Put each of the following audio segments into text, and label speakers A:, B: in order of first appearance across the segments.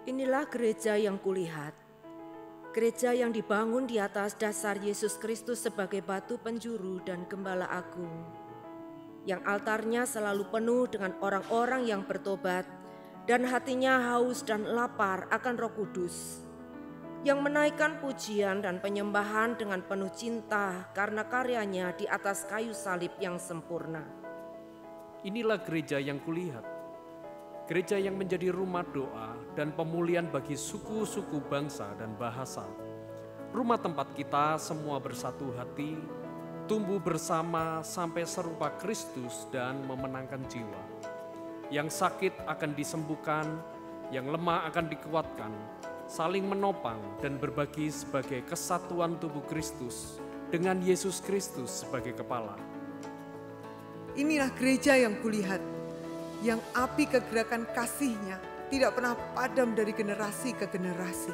A: Inilah gereja yang kulihat, gereja yang dibangun di atas dasar Yesus Kristus sebagai batu penjuru dan gembala agung, yang altarnya selalu penuh dengan orang-orang yang bertobat dan hatinya haus dan lapar akan Roh Kudus, yang menaikkan pujian dan penyembahan dengan penuh cinta karena karyanya di atas kayu salib yang sempurna.
B: Inilah gereja yang kulihat, gereja yang menjadi rumah doa dan pemulihan bagi suku-suku bangsa dan bahasa. Rumah tempat kita semua bersatu hati, tumbuh bersama sampai serupa Kristus dan memenangkan jiwa. Yang sakit akan disembuhkan, yang lemah akan dikuatkan, saling menopang dan berbagi sebagai kesatuan tubuh Kristus dengan Yesus Kristus sebagai kepala.
C: Inilah gereja yang kulihat, yang api kegerakan kasih-Nya tidak pernah padam dari generasi ke generasi,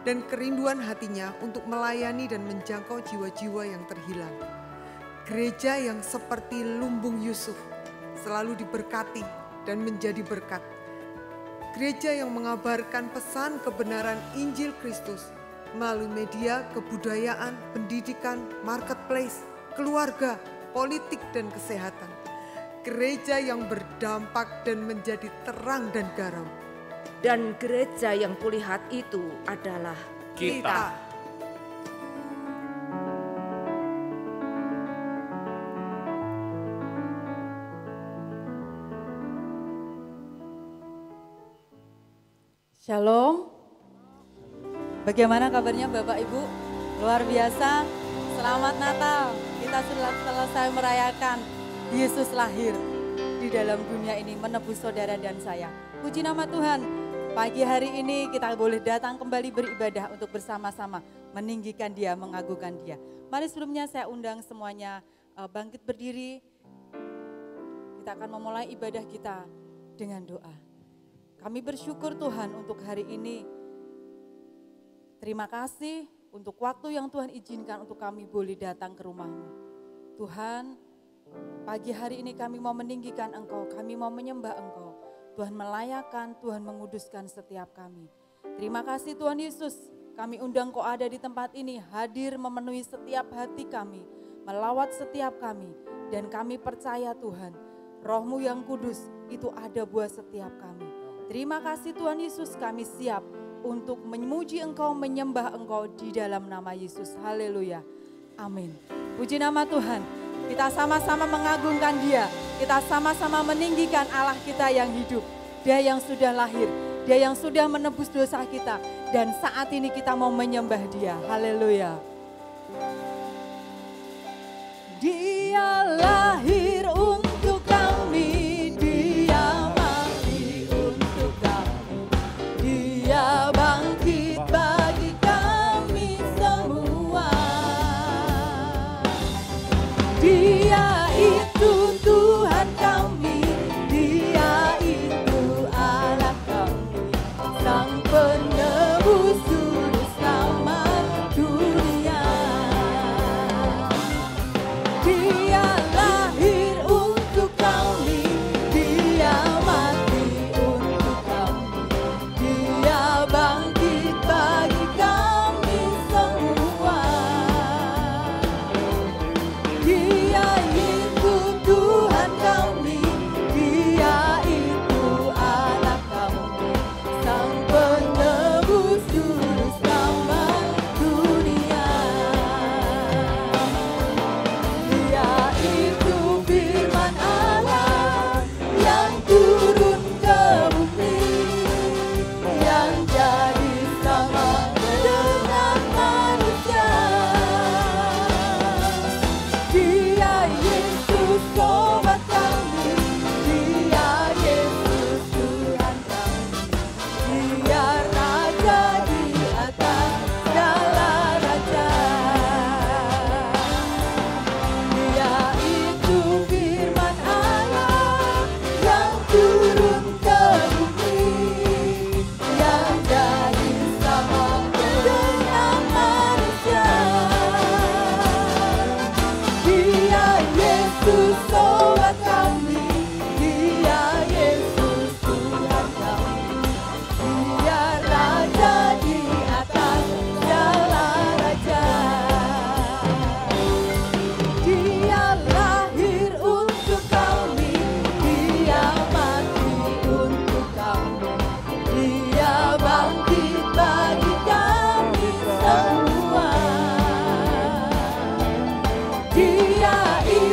C: dan kerinduan hatinya untuk melayani dan menjangkau jiwa-jiwa yang terhilang. Gereja yang seperti lumbung Yusuf selalu diberkati dan menjadi berkat. Gereja yang mengabarkan pesan kebenaran Injil Kristus melalui media, kebudayaan, pendidikan, marketplace, keluarga, politik dan kesehatan. Gereja yang berdampak dan menjadi terang dan garam.
A: Dan gereja yang kulihat itu adalah
B: Kita.
D: Shalom. Bagaimana kabarnya Bapak Ibu? Luar biasa. Selamat Natal. Kita sudah selesai merayakan Yesus lahir di dalam dunia ini menebus saudara dan saya. Puji nama Tuhan. Pagi hari ini kita boleh datang kembali beribadah untuk bersama-sama meninggikan Dia, mengagungkan Dia. Mari sebelumnya saya undang semuanya bangkit berdiri. Kita akan memulai ibadah kita dengan doa. Kami bersyukur Tuhan untuk hari ini. Terima kasih untuk waktu yang Tuhan izinkan untuk kami boleh datang ke rumah-Mu. Tuhan, pagi hari ini kami mau meninggikan Engkau, kami mau menyembah Engkau. Tuhan melayakan, Tuhan menguduskan setiap kami. Terima kasih Tuhan Yesus, kami undang Kau ada di tempat ini, hadir memenuhi setiap hati kami, melawat setiap kami. Dan kami percaya Tuhan, Roh-Mu yang kudus itu ada buat setiap kami. Terima kasih Tuhan Yesus, kami siap untuk memuji Engkau, menyembah Engkau di dalam nama Yesus. Haleluya. Amin. Puji nama Tuhan. Kita sama-sama mengagungkan Dia. Kita sama-sama meninggikan Allah kita yang hidup. Dia yang sudah lahir. Dia yang sudah menebus dosa kita. Dan saat ini kita mau menyembah Dia. Haleluya. Dia lahir untuk kami. Dia mati untuk kami. Dia bangkit bagi kami semua. Dia itu Tuhan kami, Dia itu Allah kami, Sang penebus juru selamat dunia. Dia lahir untuk kami, Dia mati untuk kami, Dia bangkit bagi kami semua. Dia itu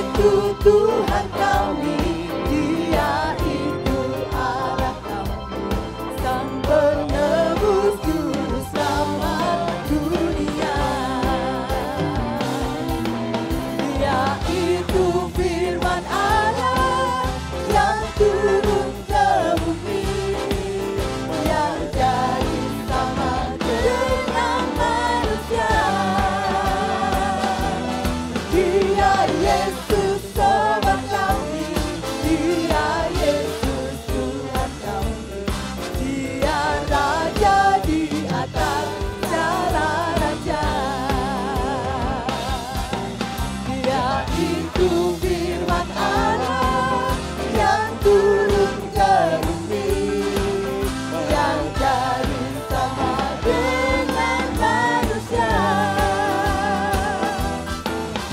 D: itu Tuhan kami, Dia itu Allah kami, Sang penebus juru selamat dunia. Dia itu firman Allah yang turun ke bumi, yang jadi sama dengan manusia. Dia Yesus sobat kami, Dia Yesus Tuhan kami, Dia Raja di atas segala raja. Dia itu firman Allah yang turun ke bumi, yang jadi sama dengan manusia.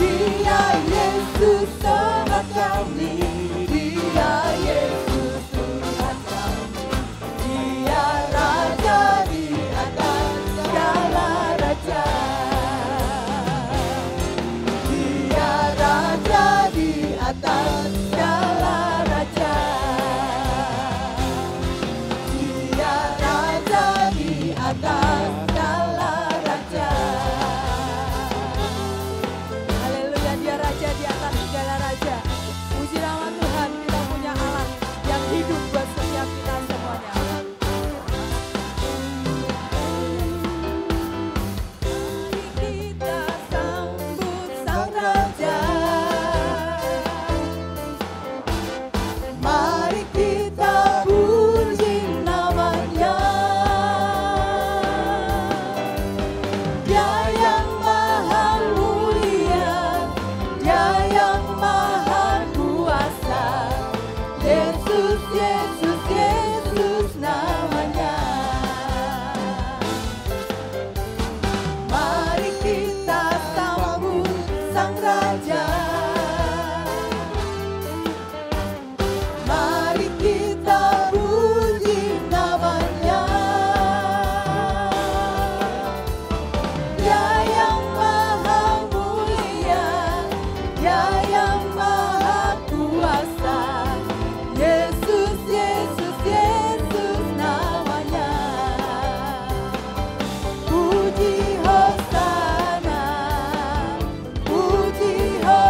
D: Dia Yesus sobat kami, Dia Yesus Tuhan kami, Dia Raja di atas segala raja. Dia Raja di atas segala raja. Dia Raja di atas segala raja. Haleluya, Dia Raja di atas segala raja. Puji nama Tuhan, kita punya Allah yang hidup buat setiap kita semuanya. Mari kita sambut Sang Raja. Mari kita puji namanya. Dia yang maha mulia, Dia yang maha kuasa. Yesus, Yesus, Yesus namanya. Mari kita sambut Sang Raja. Mari kita puji namanya. Dia yang maha mulia, Dia yang maha kuasa. Yesus, Yesus, Yesus namanya. Puji Hosana, puji Hosana.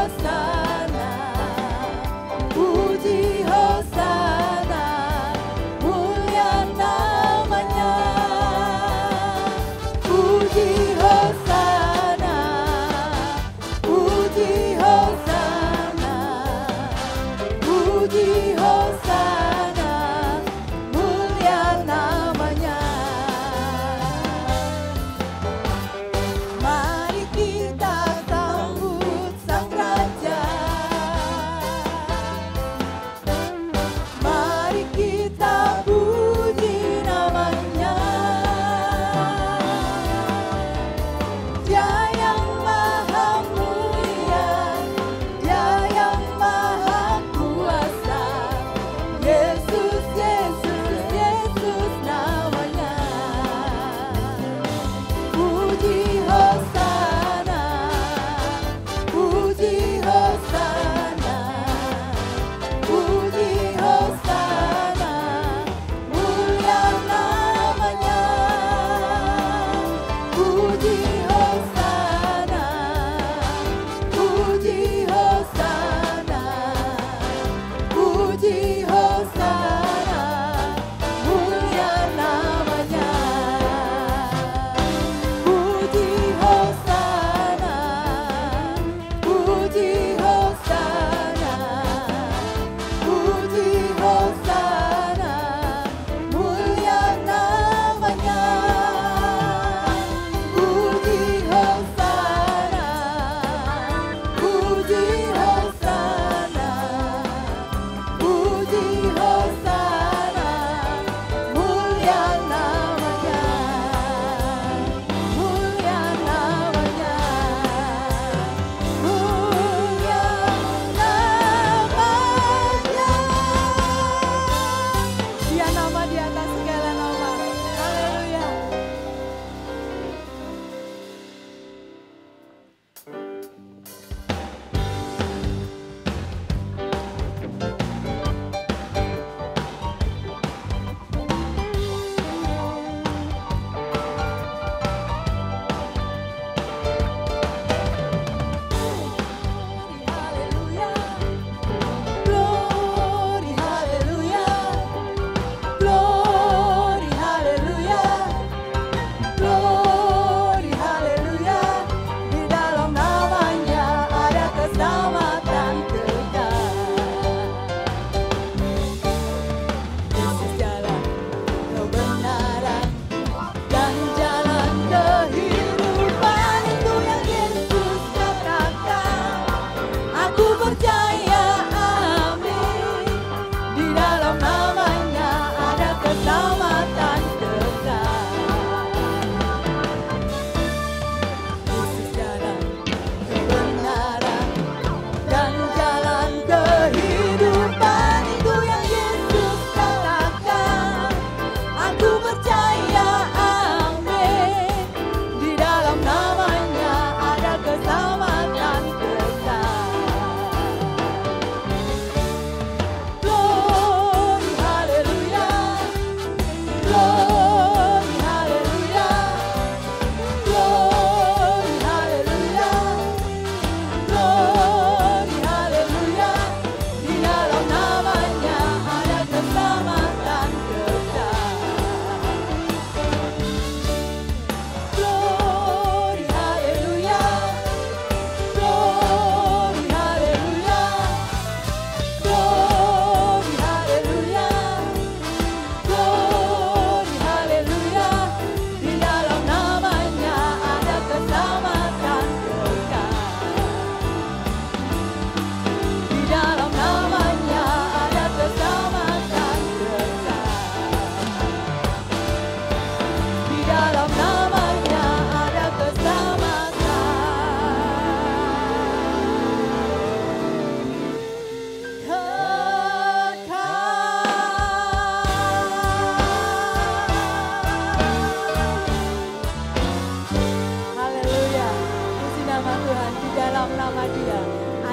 D: haleluya.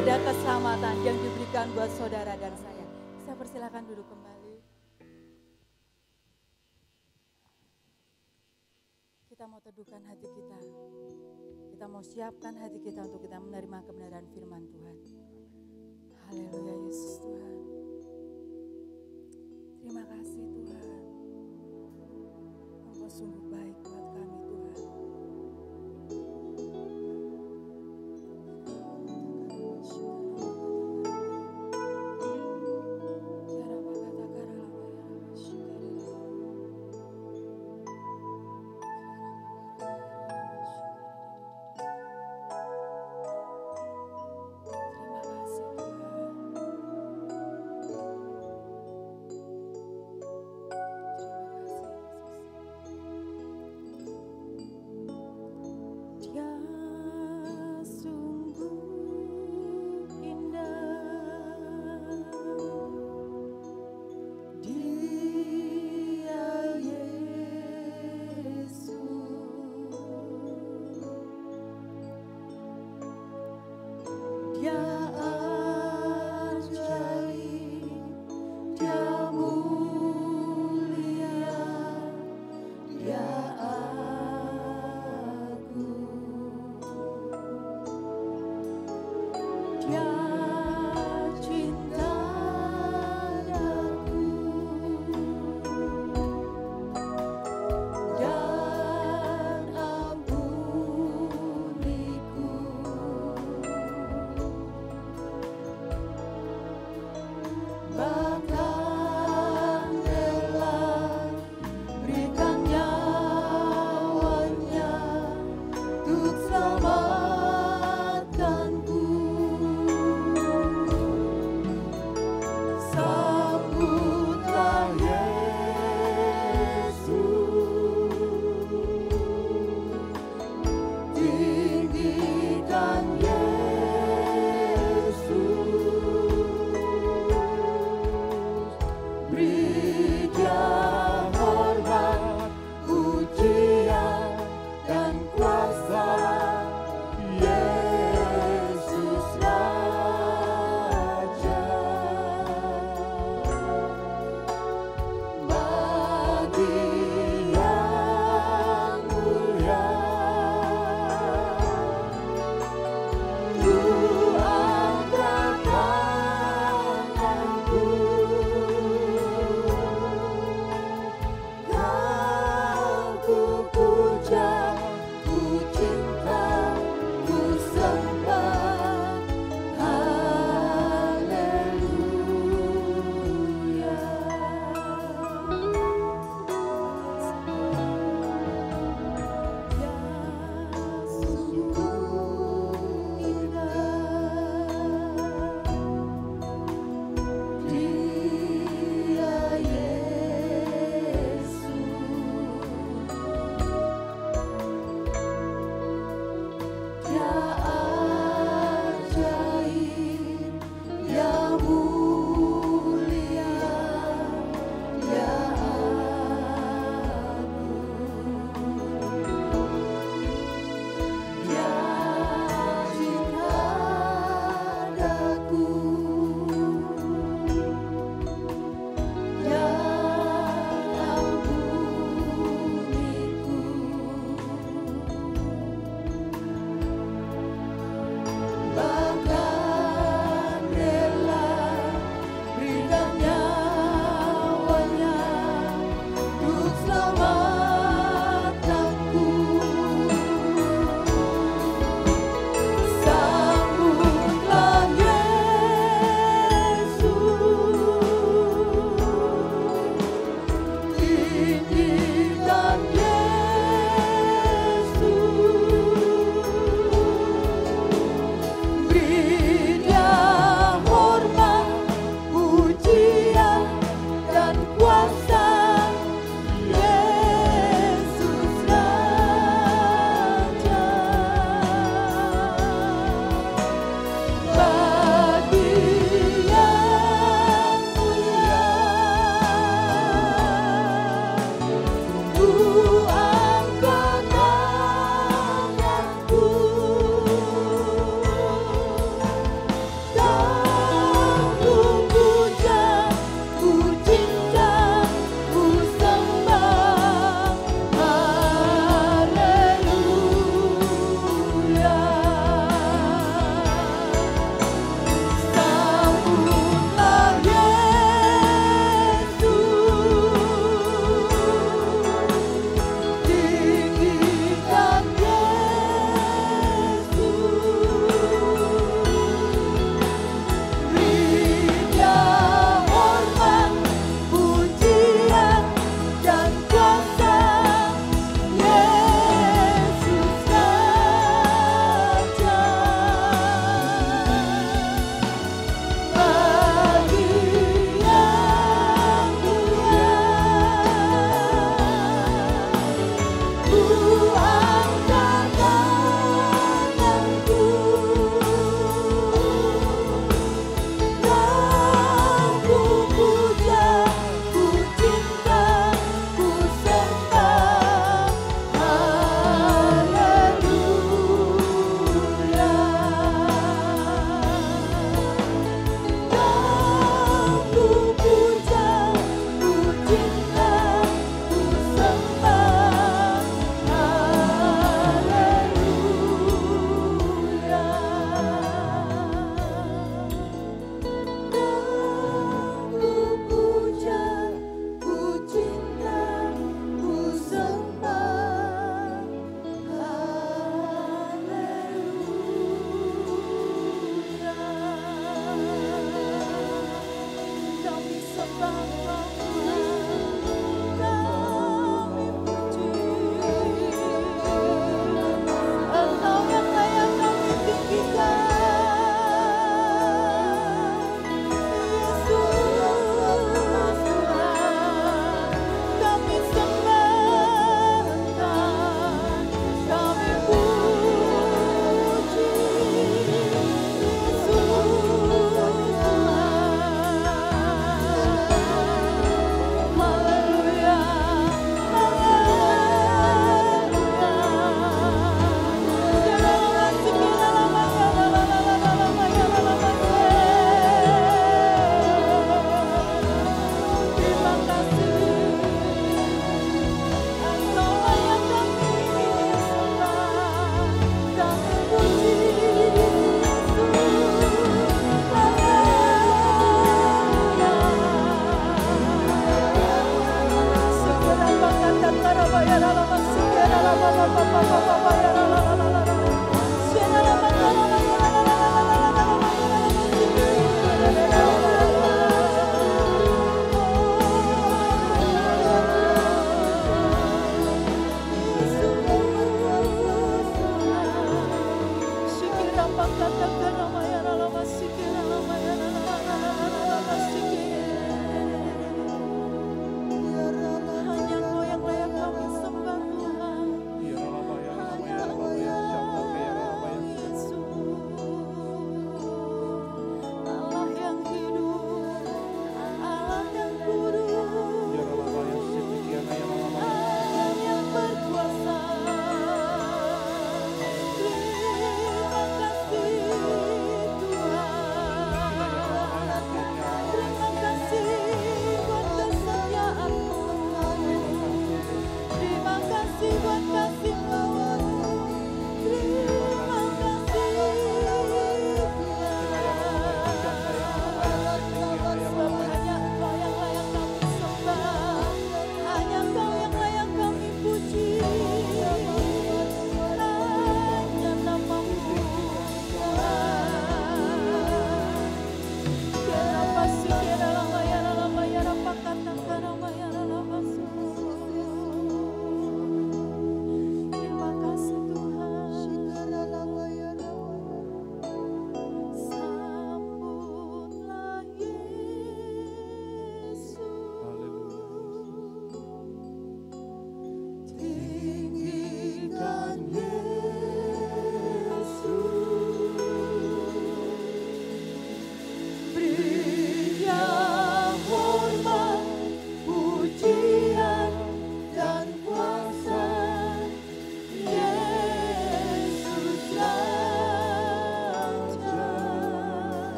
D: Ada keselamatan yang diberikan buat saudara dan saya. Saya persilakan duduk kembali. Kita mau teduhkan hati kita. Kita mau siapkan hati kita untuk kita menerima kebenaran firman Tuhan. Haleluya Yesus Tuhan. Terima kasih Tuhan. Engkau sungguh baik buat kami Tuhan.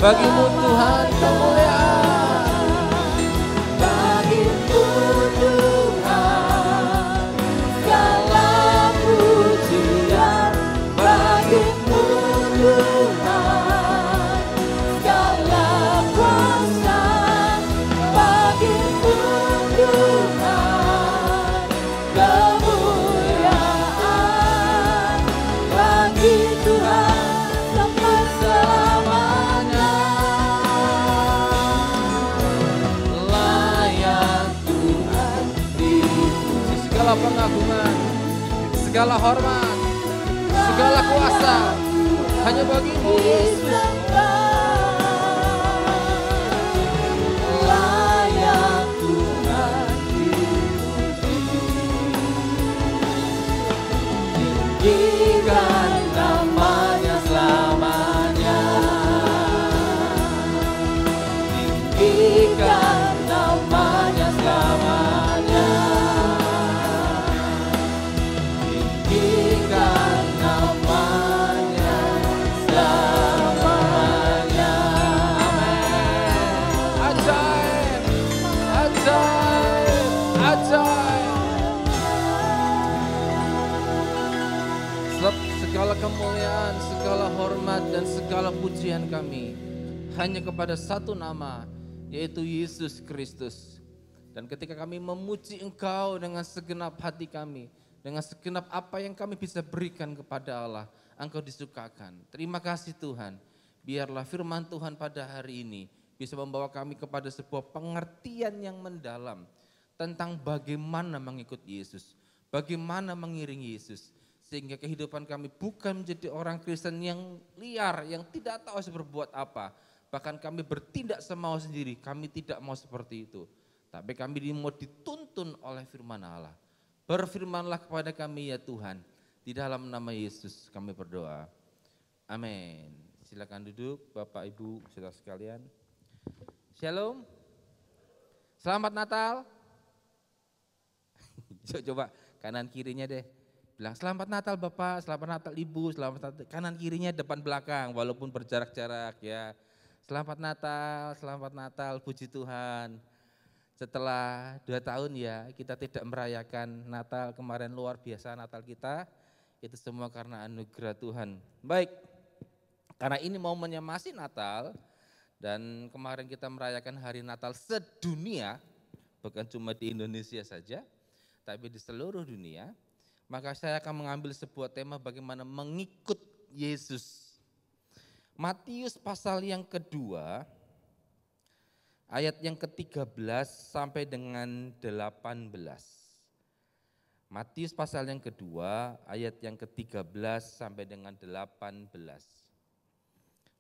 E: Bagimu Tuhan kemuliaan,
F: bagimu Tuhan segala pujian, bagimu Tuhan segala kuasa, bagimu Tuhan kemuliaan, bagi Tuhan sampai selamanya.
E: layak Tuhan dipuji. Segala pengagungan, segala hormat, segala kuasa hanya bagimu Yesus.
F: Layak Tuhan dipuji, tinggikan namanya selamanya, tinggikan namanya selamanya, tinggikan namanya selamanya.
E: Ajaib, ajaib, ajaib. Sebab segala kemuliaan, segala hormat dan segala pujian kami hanya kepada satu nama, yaitu Yesus Kristus. Dan ketika kami memuji Engkau dengan segenap hati kami, dengan segenap apa yang kami bisa berikan kepada Allah, Engkau disukakan. Terima kasih Tuhan. Biarlah firman Tuhan pada hari ini bisa membawa kami kepada sebuah pengertian yang mendalam tentang bagaimana mengikut Yesus, bagaimana mengiringi Yesus. Sehingga kehidupan kami bukan menjadi orang Kristen yang liar, yang tidak tahu harus berbuat apa. Bahkan kami bertindak semau sendiri, kami tidak mau seperti itu. Tapi kami mau dituntun oleh firman Allah. Berfirmanlah kepada kami ya Tuhan, di dalam nama Yesus kami berdoa. Amin. Silakan duduk Bapak Ibu saudara sekalian. Shalom. Selamat Natal. Coba kanan kirinya deh. Bilang selamat Natal Bapak, selamat Natal Ibu, selamat Natal. Kanan kirinya depan belakang walaupun berjarak-jarak ya. Selamat Natal, puji Tuhan. Setelah 2 tahun ya kita tidak merayakan Natal, kemarin luar biasa Natal kita. Itu semua karena anugerah Tuhan. Baik, karena ini momennya masih Natal dan kemarin kita merayakan hari Natal sedunia, bukan cuma di Indonesia saja, tapi di seluruh dunia. Maka saya akan mengambil sebuah tema bagaimana mengikut Yesus. Matius pasal yang kedua, ayat yang ke-13 sampai dengan 18. Matius pasal yang kedua, ayat yang ke-13 sampai dengan 18.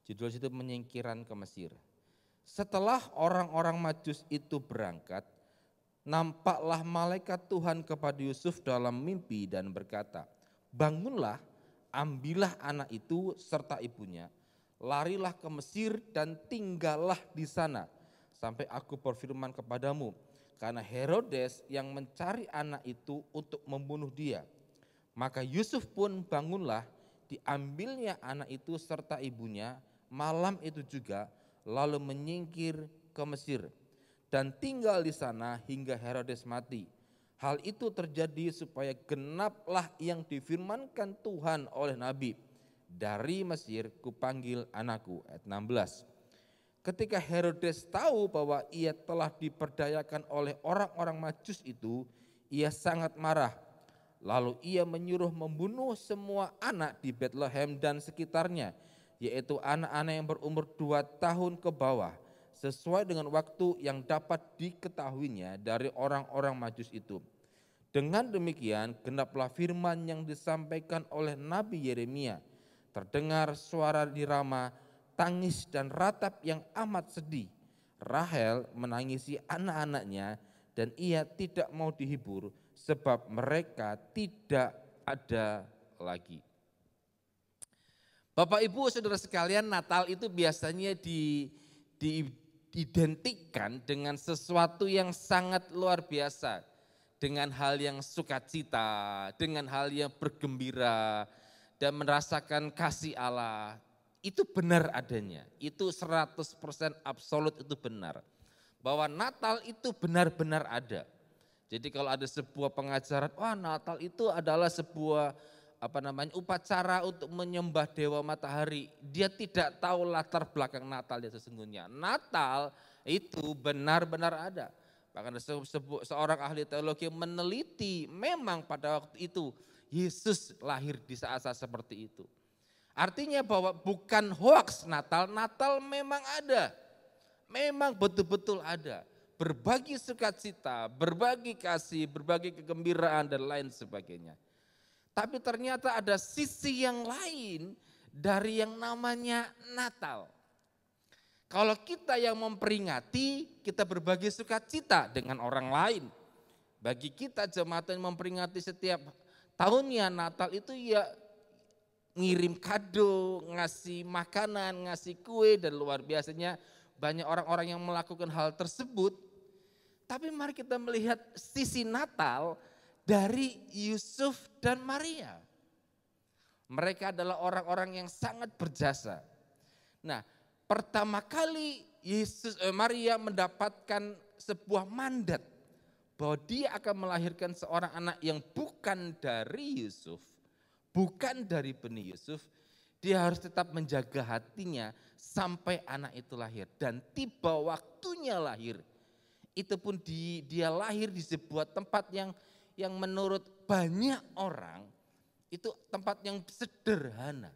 E: Judul situ penyingkiran ke Mesir. Setelah orang-orang Majus itu berangkat, nampaklah malaikat Tuhan kepada Yusuf dalam mimpi dan berkata, bangunlah, ambillah anak itu serta ibunya, larilah ke Mesir dan tinggallah di sana, sampai aku berfirman kepadamu, karena Herodes yang mencari anak itu untuk membunuh dia. Maka Yusuf pun bangunlah, diambilnya anak itu serta ibunya, malam itu juga, lalu menyingkir ke Mesir. Dan tinggal di sana hingga Herodes mati. Hal itu terjadi supaya genaplah yang difirmankan Tuhan oleh Nabi. Dari Mesir kupanggil anakku. Ayat 16. Ketika Herodes tahu bahwa ia telah diperdayakan oleh orang-orang Majus itu, ia sangat marah. Lalu ia menyuruh membunuh semua anak di Bethlehem dan sekitarnya, yaitu anak-anak yang berumur 2 tahun ke bawah, sesuai dengan waktu yang dapat diketahuinya dari orang-orang Majus itu. Dengan demikian genaplah firman yang disampaikan oleh Nabi Yeremia. Terdengar suara di Rama, tangis dan ratap yang amat sedih. Rahel menangisi anak-anaknya dan ia tidak mau dihibur sebab mereka tidak ada lagi. Bapak Ibu Saudara sekalian, Natal itu biasanya diidentikan dengan sesuatu yang sangat luar biasa, dengan hal yang sukacita, dengan hal yang bergembira dan merasakan kasih Allah. itu benar adanya. Itu 100% absolut itu benar. Bahwa Natal itu benar-benar ada. Jadi kalau ada sebuah pengajaran, wah Natal itu adalah sebuah upacara untuk menyembah dewa matahari. Dia tidak tahu latar belakang Natal dia sesungguhnya. Natal itu benar-benar ada. Bahkan seorang ahli teologi meneliti memang pada waktu itu Yesus lahir di saat-saat seperti itu. Artinya bahwa bukan hoaks Natal, Natal memang ada. Memang betul-betul ada. Berbagi sukacita, berbagi kasih, berbagi kegembiraan dan lain sebagainya. Tapi ternyata ada sisi yang lain dari yang namanya Natal. Kalau kita yang memperingati, kita berbagi sukacita dengan orang lain. Bagi kita jemaat yang memperingati setiap tahunnya Natal itu ya ngirim kado, ngasih makanan, ngasih kue, dan luar biasanya banyak orang-orang yang melakukan hal tersebut. Tapi mari kita melihat sisi Natal dari Yusuf dan Maria. Mereka adalah orang-orang yang sangat berjasa. Nah, pertama kali Maria mendapatkan sebuah mandat bahwa dia akan melahirkan seorang anak yang bukan dari Yusuf, bukan dari benih Yusuf. Dia harus tetap menjaga hatinya sampai anak itu lahir. Dan tiba waktunya lahir. Itu pun dia lahir di sebuah tempat yang menurut banyak orang itu tempat yang sederhana.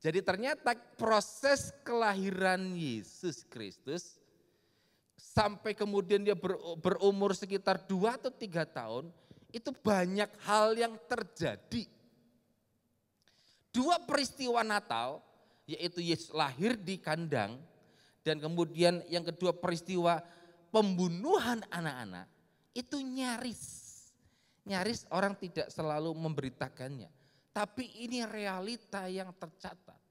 E: Jadi ternyata proses kelahiran Yesus Kristus sampai kemudian dia berumur sekitar 2 atau 3 tahun, itu banyak hal yang terjadi. 2 peristiwa Natal, yaitu Yesus lahir di kandang, dan kemudian yang kedua peristiwa pembunuhan anak-anak, itu nyaris orang tidak selalu memberitakannya. Tapi ini realita yang tercatat.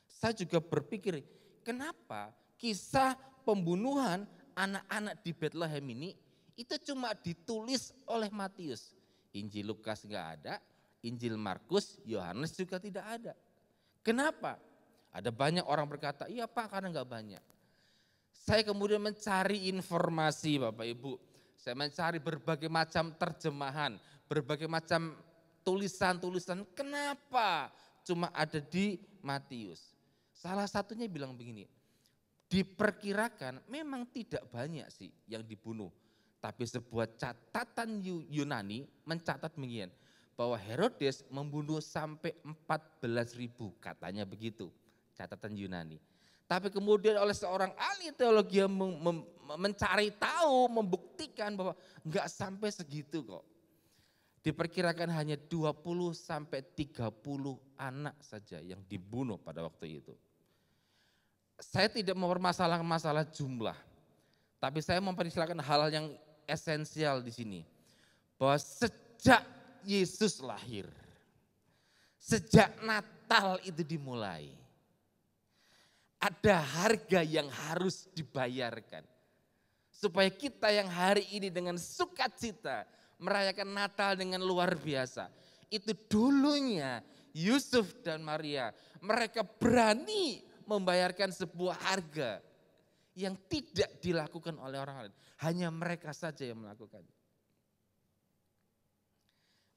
E: Saya juga berpikir, kenapa kisah pembunuhan anak-anak di Bethlehem ini itu cuma ditulis oleh Matius. Injil Lukas enggak ada, Injil Markus, Yohanes juga tidak ada. Kenapa? Ada banyak orang berkata, iya Pak, karena enggak banyak. Saya kemudian mencari informasi Bapak Ibu. Saya mencari berbagai macam terjemahan, berbagai macam tulisan-tulisan. Kenapa cuma ada di Matius? Salah satunya bilang begini, diperkirakan memang tidak banyak sih yang dibunuh. Tapi sebuah catatan Yunani mencatat begini, bahwa Herodes membunuh sampai 14.000, katanya begitu catatan Yunani. Tapi kemudian oleh seorang ahli teologi yang mencari tahu, membuktikan bahwa enggak sampai segitu kok. Diperkirakan hanya 20 sampai 30 anak saja yang dibunuh pada waktu itu. Saya tidak mempermasalahkan masalah jumlah, tapi saya mempermasalahkan hal yang esensial di sini. Bahwa sejak Yesus lahir, sejak Natal itu dimulai, ada harga yang harus dibayarkan. Supaya kita yang hari ini dengan sukacita merayakan Natal dengan luar biasa. Itu dulunya Yusuf dan Maria, mereka berani membayarkan sebuah harga yang tidak dilakukan oleh orang lain. Hanya mereka saja yang melakukan.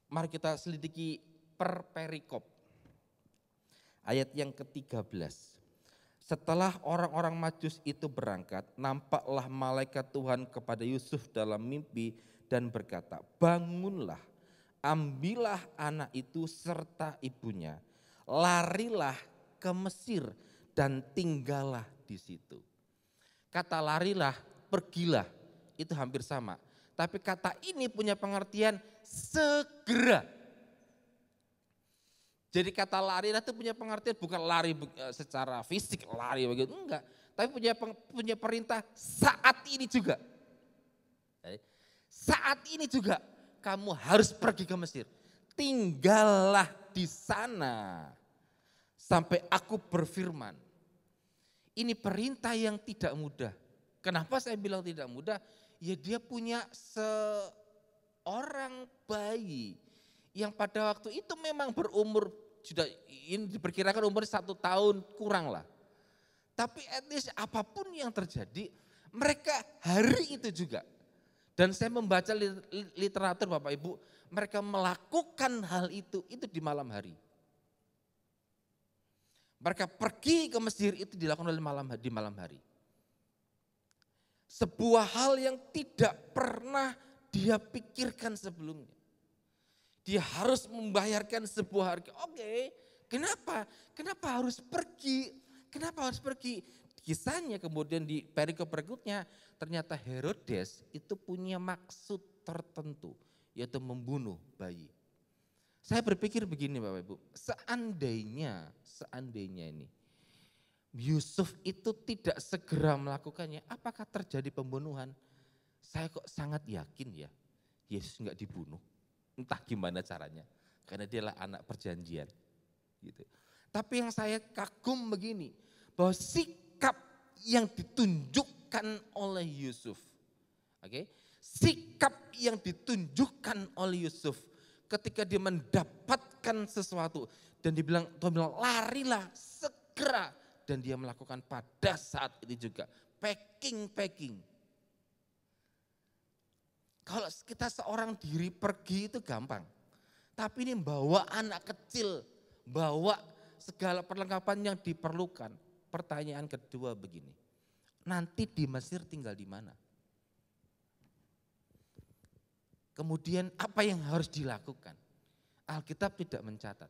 E: Mari kita selidiki per perikop. Ayat yang ke-13. Setelah orang-orang Majus itu berangkat, nampaklah malaikat Tuhan kepada Yusuf dalam mimpi dan berkata, bangunlah, ambillah anak itu serta ibunya, larilah ke Mesir dan tinggallah di situ. Kata larilah, pergilah, itu hampir sama. Tapi kata ini punya pengertian segera. Jadi kata lari itu punya pengertian bukan lari secara fisik, lari begitu, enggak. Tapi punya perintah saat ini juga. Saat ini juga kamu harus pergi ke Mesir. Tinggallah di sana sampai aku berfirman. Ini perintah yang tidak mudah. Kenapa saya bilang tidak mudah? Ya dia punya seorang bayi yang pada waktu itu memang berumur sudah ini diperkirakan umur 1 tahun kurang lah. Tapi at least apapun yang terjadi, mereka hari itu juga. Dan saya membaca literatur Bapak Ibu, mereka melakukan hal itu di malam hari. Mereka pergi ke Mesir itu dilakukan di malam hari. Sebuah hal yang tidak pernah dia pikirkan sebelumnya. Dia harus membayarkan sebuah harga. Oke, kenapa? Kenapa harus pergi? Kenapa harus pergi? Kisahnya kemudian di perikop berikutnya, ternyata Herodes itu punya maksud tertentu, yaitu membunuh bayi. Saya berpikir begini Bapak Ibu, seandainya ini Yusuf itu tidak segera melakukannya, apakah terjadi pembunuhan? Saya kok sangat yakin ya, Yesus enggak dibunuh. Entah gimana caranya, karena dialah anak perjanjian. Gitu. Tapi yang saya kagum begini, bahwa sikap yang ditunjukkan oleh Yusuf, sikap yang ditunjukkan oleh Yusuf ketika dia mendapatkan sesuatu dan Tuhan bilang larilah segera, dan dia melakukan pada saat itu juga packing. Kalau kita seorang diri pergi itu gampang, tapi ini bawa anak kecil, bawa segala perlengkapan yang diperlukan. Pertanyaan kedua begini, nanti di Mesir tinggal di mana? Kemudian apa yang harus dilakukan? Alkitab tidak mencatat.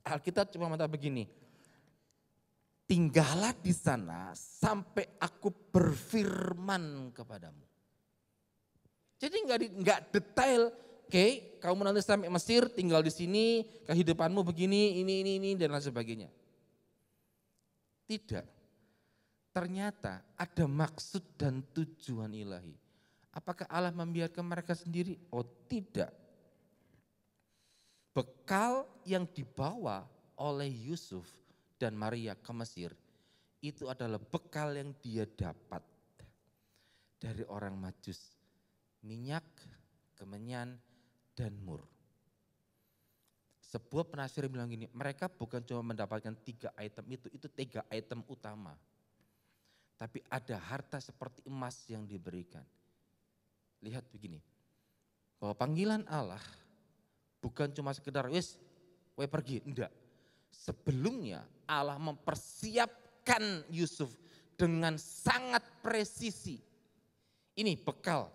E: Alkitab cuma mencatat begini, tinggallah di sana sampai aku berfirman kepadamu. Jadi enggak detail, oke, kamu nanti sampai Mesir, tinggal di sini, kehidupanmu begini, ini dan lain sebagainya. Tidak. Ternyata ada maksud dan tujuan ilahi. Apakah Allah membiarkan mereka sendiri? Oh tidak. Bekal yang dibawa oleh Yusuf dan Maria ke Mesir itu adalah bekal yang dia dapat dari orang Majus. Minyak, kemenyan, dan mur. Sebuah penafsir bilang gini, mereka bukan cuma mendapatkan 3 item itu 3 item utama. Tapi ada harta seperti emas yang diberikan. Lihat begini, bahwa panggilan Allah bukan cuma sekedar we pergi, enggak. Sebelumnya Allah mempersiapkan Yusuf dengan sangat presisi. Ini bekal,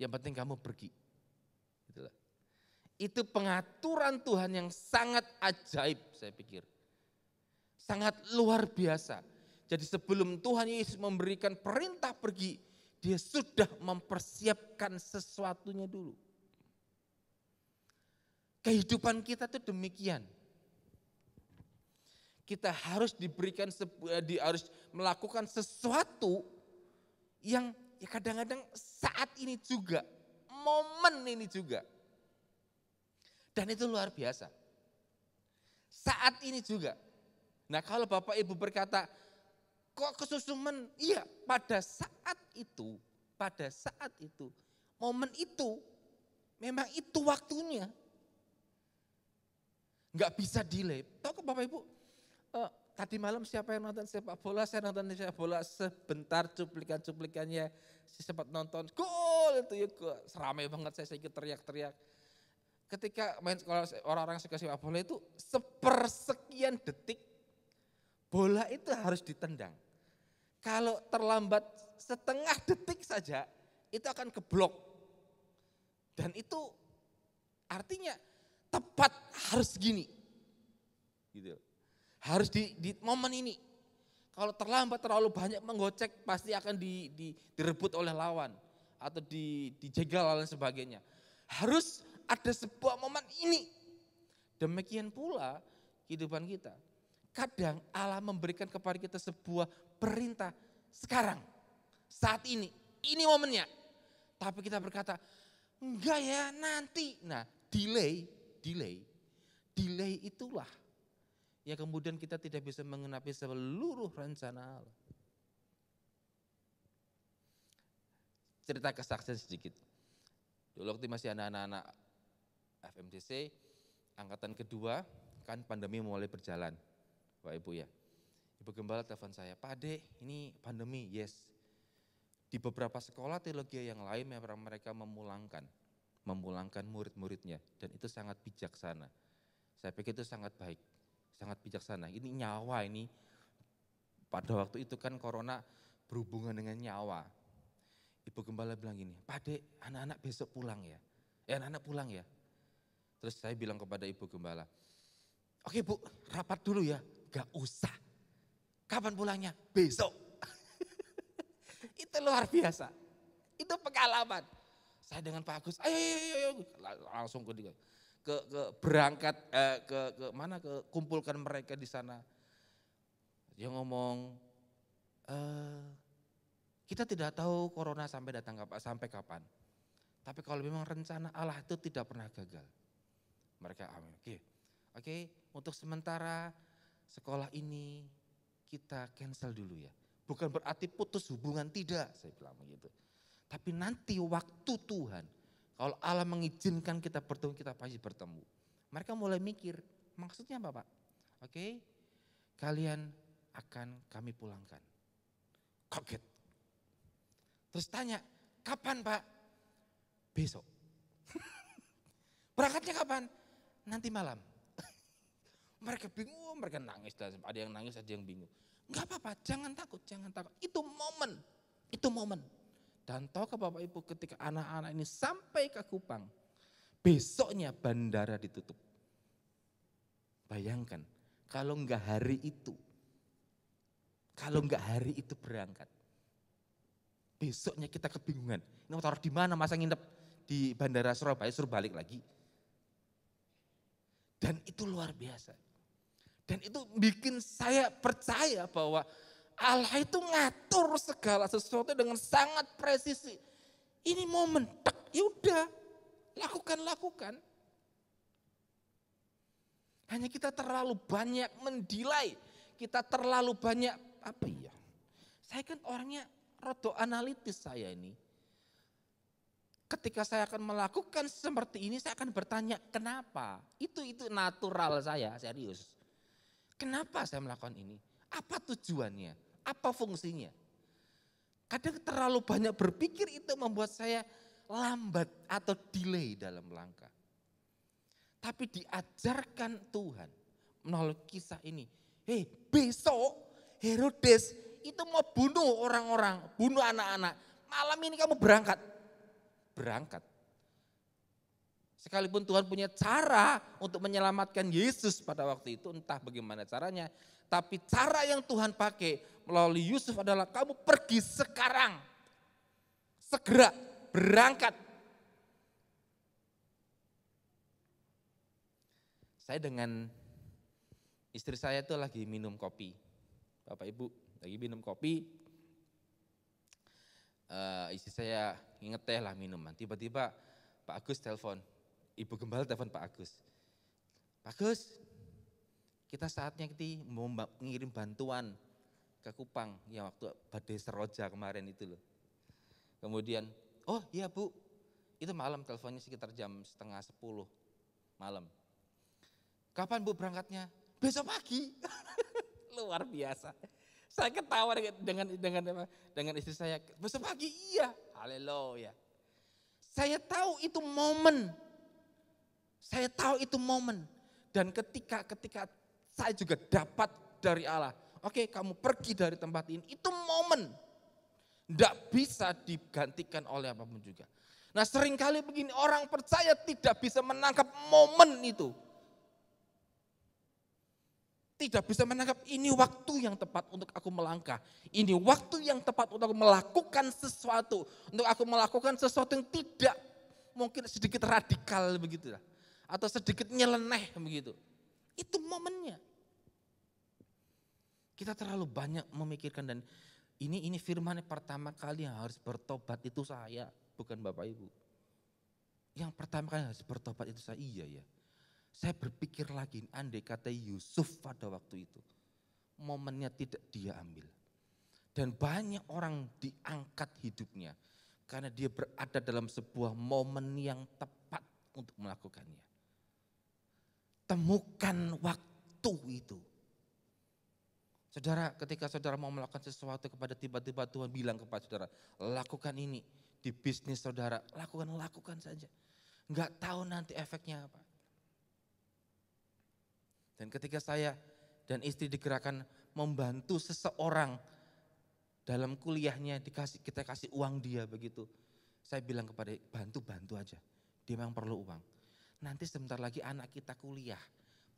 E: yang penting kamu pergi. Itulah. Itu pengaturan Tuhan yang sangat ajaib saya pikir. Sangat luar biasa. Jadi sebelum Tuhan Yesus memberikan perintah pergi, dia sudah mempersiapkan sesuatunya dulu. Kehidupan kita itu demikian. Kita harus harus melakukan sesuatu yang kadang-kadang saat ini juga, momen ini juga. Dan itu luar biasa. Saat ini juga. Nah kalau Bapak Ibu berkata, kok kesusuman? Iya, pada saat itu, momen itu, memang itu waktunya. Enggak bisa delay. Tahu ke Bapak Ibu, tadi malam siapa yang nonton sepak bola? Saya nonton sepak bola sebentar, cuplikannya. Saya sempat nonton, gol itu ya, seramai banget saya ikut teriak-teriak. Ketika main, kalau orang-orang suka sepak bola itu sepersekian detik, bola itu harus ditendang. Kalau terlambat setengah detik saja, itu akan keblok. Dan itu artinya tepat harus gini. Gitu. Harus di momen ini. Kalau terlambat terlalu banyak menggocek pasti akan direbut oleh lawan. Atau dijegal dan sebagainya. Harus ada sebuah momen ini. Demikian pula kehidupan kita. Kadang Allah memberikan kepada kita sebuah perintah sekarang, saat ini momennya. Tapi kita berkata, enggak ya nanti. Nah delay itulah yang kemudian kita tidak bisa mengenapi seluruh rencana Allah. Cerita kesaksian sedikit. Dulu waktu masih anak-anak FMCC, angkatan kedua kan pandemi mulai berjalan, Pak Ibu ya. Ibu Gembala telepon saya, Pak Ade ini pandemi, yes. Di beberapa sekolah teologi yang lain memang mereka memulangkan murid-muridnya dan itu sangat bijaksana. Saya pikir itu sangat baik, sangat bijaksana. Ini nyawa ini, pada waktu itu kan corona berhubungan dengan nyawa. Ibu Gembala bilang gini, Pak Ade anak-anak besok pulang ya, anak-anak pulang ya. Terus saya bilang kepada Ibu Gembala, oke Bu, rapat dulu ya, gak usah. Kapan pulangnya? Besok. Itu luar biasa, itu pengalaman. Saya dengan Pak Agus, ayo, langsung berangkat ke mana, ke kumpulkan mereka di sana. Dia ngomong, kita tidak tahu corona sampai kapan. Tapi kalau memang rencana Allah itu tidak pernah gagal. Mereka amin. Oke, untuk sementara sekolah ini kita cancel dulu ya. Bukan berarti putus hubungan, tidak, saya bilang begitu. Tapi nanti waktu Tuhan, kalau Allah mengizinkan kita bertemu, kita pasti bertemu. Mereka mulai mikir, maksudnya apa Pak? Oke, kalian akan kami pulangkan. Kaget. Terus tanya, kapan Pak? Besok. Berangkatnya kapan? Nanti malam. Mereka bingung, mereka nangis, ada yang nangis, ada yang bingung. Enggak apa-apa, jangan takut. Itu momen. Dan tahu ke Bapak Ibu, ketika anak-anak ini sampai ke Kupang, besoknya bandara ditutup. Bayangkan, kalau enggak hari itu berangkat, besoknya kita kebingungan. Ini mau taruh di mana, masa nginep di bandara Surabaya, suruh balik lagi. Dan itu luar biasa. Dan itu bikin saya percaya bahwa Allah itu ngatur segala sesuatu dengan sangat presisi. Ini momen, ya udah, lakukan. Hanya kita terlalu banyak mendilai, kita terlalu banyak saya kan orangnya rada analitis saya ini. Ketika saya akan melakukan seperti ini, saya akan bertanya kenapa. Itu natural saya, serius. Kenapa saya melakukan ini? Apa tujuannya? Apa fungsinya? Kadang terlalu banyak berpikir itu membuat saya lambat atau delay dalam langkah. Tapi diajarkan Tuhan melalui kisah ini. Besok Herodes itu mau bunuh orang-orang, bunuh anak-anak. Malam ini kamu berangkat. Sekalipun Tuhan punya cara untuk menyelamatkan Yesus pada waktu itu, entah bagaimana caranya. Tapi cara yang Tuhan pakai melalui Yusuf adalah kamu pergi sekarang. Segera berangkat. Saya dengan istri saya itu lagi minum kopi. Bapak Ibu lagi minum kopi. Istri saya ngeteh lah minuman. Tiba-tiba Pak Agus telepon. Ibu Gembala telepon Pak Agus. Pak Agus, kita saatnya mau mengirim bantuan ke Kupang yang waktu badai Seroja kemarin itu loh. Kemudian, oh iya Bu, itu malam teleponnya sekitar jam 9:30 malam. Kapan Bu berangkatnya? Besok pagi. Luar biasa. Saya ketawa dengan istri saya. Besok pagi, iya. Haleluya. Saya tahu itu momen. Dan ketika saya juga dapat dari Allah. Oke, kamu pergi dari tempat ini. Itu momen. Tidak bisa digantikan oleh apapun juga. Nah seringkali begini, orang percaya tidak bisa menangkap momen itu. Tidak bisa menangkap ini waktu yang tepat untuk aku melangkah. Ini waktu yang tepat untuk aku melakukan sesuatu. Untuk aku melakukan sesuatu yang tidak mungkin sedikit radikal begitu. Atau sedikit nyeleneh begitu. Itu momennya. Kita terlalu banyak memikirkan dan ini firman pertama kali yang harus bertobat itu saya, bukan Bapak Ibu. Yang pertama kali harus bertobat itu saya, iya ya. Saya berpikir lagi, andai kata Yusuf pada waktu itu, momennya tidak dia ambil. Dan banyak orang diangkat hidupnya, karena dia berada dalam sebuah momen yang tepat untuk melakukannya. Temukan waktu itu. Saudara, ketika saudara mau melakukan sesuatu kepada tiba-tiba Tuhan bilang kepada saudara, lakukan ini di bisnis saudara, lakukan saja. Enggak tahu nanti efeknya apa. Dan ketika saya dan istri digerakkan membantu seseorang dalam kuliahnya, kita kasih uang dia begitu. Saya bilang kepada dia, bantu aja, dia memang perlu uang. Nanti sebentar lagi anak kita kuliah,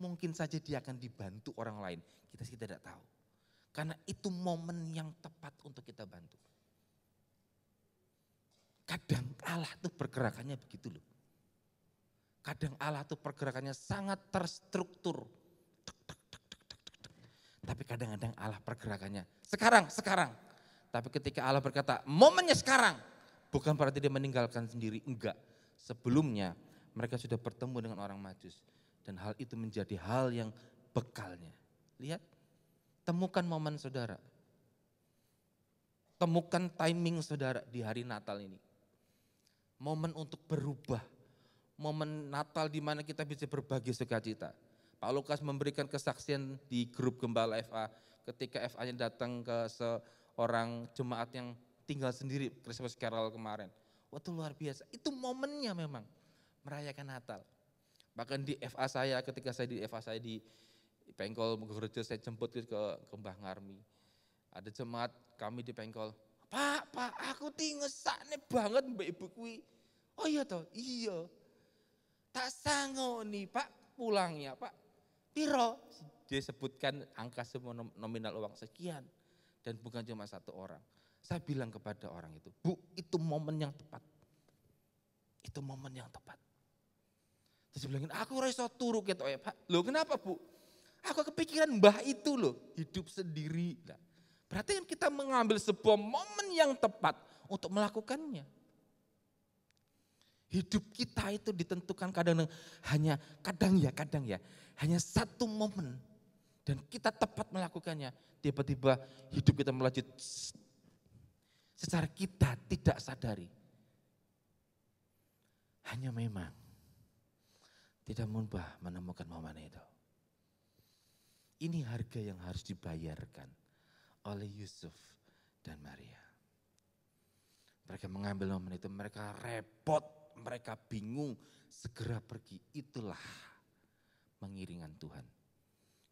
E: mungkin saja dia akan dibantu orang lain, kita tidak tahu. Karena itu momen yang tepat untuk kita bantu. Kadang Allah tuh pergerakannya begitu loh. Kadang Allah tuh pergerakannya sangat terstruktur. Tapi kadang-kadang Allah pergerakannya sekarang. Tapi ketika Allah berkata momennya sekarang, bukan berarti dia meninggalkan sendiri, enggak. Sebelumnya mereka sudah bertemu dengan orang Majus. Dan hal itu menjadi hal yang bekalnya. Lihat, temukan momen saudara. Temukan timing saudara di hari Natal ini. Momen untuk berubah. Momen Natal di mana kita bisa berbagi sukacita. Pak Lukas memberikan kesaksian di grup Gembala FA ketika FA-nya datang ke seorang jemaat yang tinggal sendiri Christmas Carol kemarin. Wah, itu luar biasa. Itu momennya memang merayakan Natal. Bahkan di FA saya, ketika saya di FA saya di Pengkol gereja, saya jemput ke Mbah Ngarmi. Ada jemaat kami di Pengkol. Pak, aku tingesane banget mbak ibu kui. Oh iya toh, iya. Tak sangoni Pak pulangnya Pak. Piro? Dia sebutkan angka semua nominal uang sekian. Dan bukan cuma satu orang. Saya bilang kepada orang itu, Bu, itu momen yang tepat. Itu momen yang tepat. Terus dia bilangin, aku raiso turu gitu ya Pak. Loh kenapa Bu? Aku kepikiran mbah itu loh, hidup sendiri. Nah, berarti kan kita mengambil sebuah momen yang tepat untuk melakukannya. Hidup kita itu ditentukan kadang ya, hanya satu momen. Dan kita tepat melakukannya. Tiba-tiba hidup kita melaju secara kita tidak sadari. Hanya memang tidak mudah menemukan momen itu. Ini harga yang harus dibayarkan oleh Yusuf dan Maria. Mereka mengambil momen itu, mereka repot, mereka bingung, segera pergi. Itulah mengiringan Tuhan.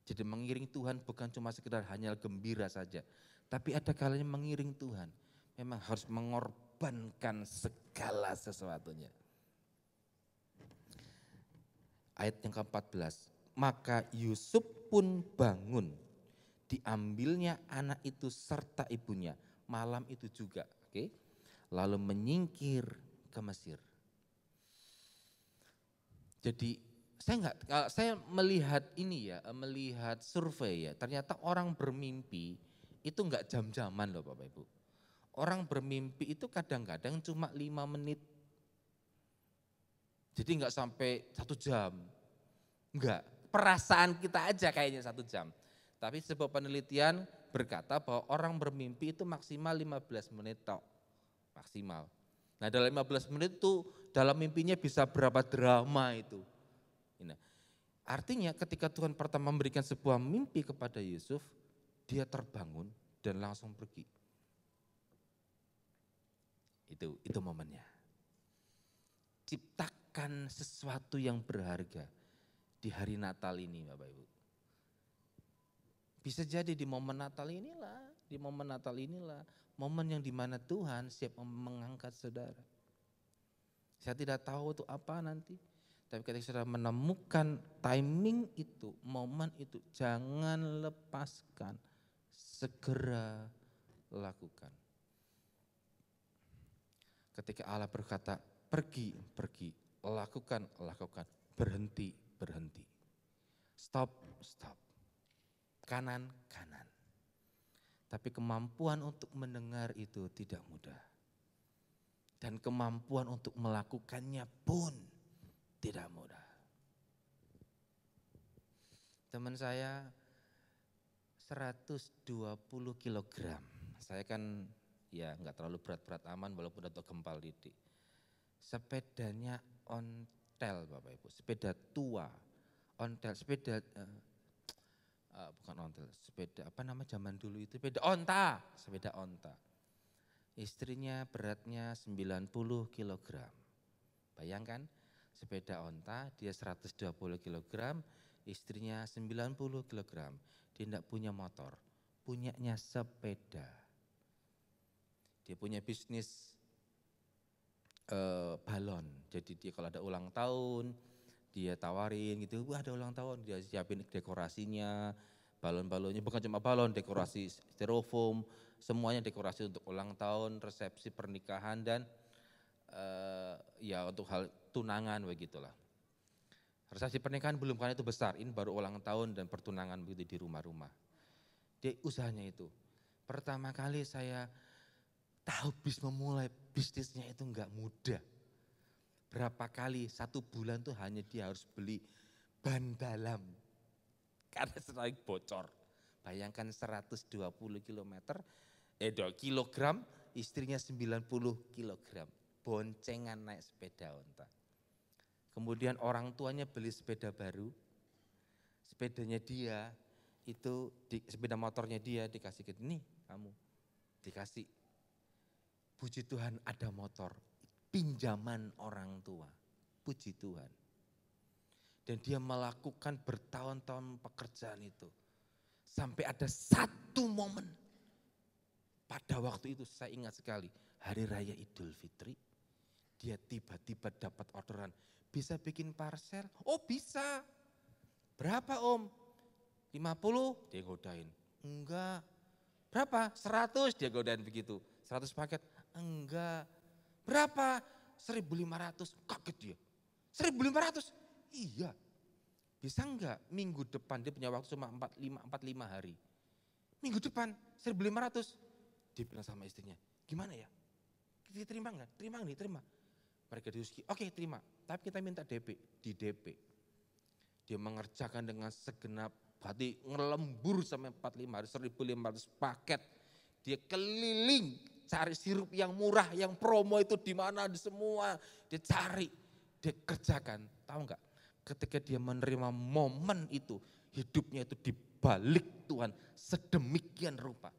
E: Jadi mengiring Tuhan bukan cuma sekedar hanya gembira saja. Tapi ada kalanya mengiring Tuhan memang harus mengorbankan segala sesuatunya. Ayat yang ke-14. Maka Yusuf pun bangun, diambilnya anak itu serta ibunya malam itu juga, oke? Lalu menyingkir ke Mesir. Jadi saya melihat ini ya, melihat survei ya, ternyata orang bermimpi itu enggak jam-jaman loh Bapak Ibu. Orang bermimpi itu kadang-kadang cuma 5 menit. Jadi enggak sampai 1 jam, enggak. Perasaan kita aja kayaknya 1 jam. Tapi sebuah penelitian berkata bahwa orang bermimpi itu maksimal 15 menit tok. Maksimal. Nah dalam 15 menit itu dalam mimpinya bisa berapa drama itu. Nah, artinya ketika Tuhan pertama memberikan sebuah mimpi kepada Yusuf, dia terbangun dan langsung pergi. Itu momennya. Ciptakan sesuatu yang berharga di hari Natal ini Bapak Ibu. Bisa jadi di momen Natal inilah, momen yang dimana Tuhan siap mengangkat saudara. Saya tidak tahu itu apa nanti, tapi ketika saudara menemukan timing itu, momen itu, jangan lepaskan, segera lakukan. Ketika Allah berkata, pergi, lakukan, berhenti. Stop. Kanan. Tapi kemampuan untuk mendengar itu tidak mudah. Dan kemampuan untuk melakukannya pun tidak mudah. Teman saya 120 kilogram. Saya kan ya nggak terlalu berat-berat aman walaupun udah gempal didik. Sepedanya ontel Bapak Ibu, sepeda tua. ontel, sepeda, bukan ontel, sepeda apa nama zaman dulu itu, sepeda onta. Istrinya beratnya 90 kg. Bayangkan, sepeda onta dia 120 kg, istrinya 90 kg. Dia tidak punya motor, punyanya sepeda. Dia punya bisnis balon. Jadi dia kalau ada ulang tahun, dia tawarin gitu, wah ada ulang tahun, dia siapin dekorasinya, balon-balonnya, bukan cuma balon, dekorasi styrofoam, semuanya dekorasi untuk ulang tahun, resepsi pernikahan dan ya untuk hal tunangan begitulah. Resepsi pernikahan belum, karena itu besar, ini baru ulang tahun dan pertunangan begitu di rumah-rumah. Dia usahanya itu. Pertama kali saya tahu memulai bisnisnya itu enggak mudah. Berapa kali, 1 bulan tuh hanya dia harus beli ban dalam. Karena sering bocor. Bayangkan 120 kilogram, istrinya 90 kilogram. Boncengan naik sepeda onta. Kemudian orang tuanya beli sepeda baru. Sepedanya dia, sepeda motornya dia dikasih ke ini, kamu dikasih. Puji Tuhan ada motor, pinjaman orang tua, puji Tuhan. Dan dia melakukan bertahun-tahun pekerjaan itu. Sampai ada satu momen, pada waktu itu saya ingat sekali, Hari Raya Idul Fitri, dia tiba-tiba dapat orderan, bisa bikin parcel? Oh bisa, berapa om? 50? Dia godain, enggak. Berapa? 100? Dia godain begitu, 100 paket? Enggak. Berapa? 1.500. Kaget dia. 1.500? Iya. Bisa enggak? Minggu depan, dia punya waktu cuma 45 hari. Minggu depan 1.500. Dia bilang sama istrinya, gimana ya? Kita terima enggak? Terima nih, terima. Mereka diskusi, oke terima. Tapi kita minta DP, di DP. Dia mengerjakan dengan segenap hati, ngelembur sampai 45 hari, 1.500 paket. Dia keliling cari sirup yang murah, yang promo itu di mana, di semua. Dia cari, dia kerjakan. Tahu enggak? Ketika dia menerima momen itu, hidupnya itu dibalik Tuhan sedemikian rupa.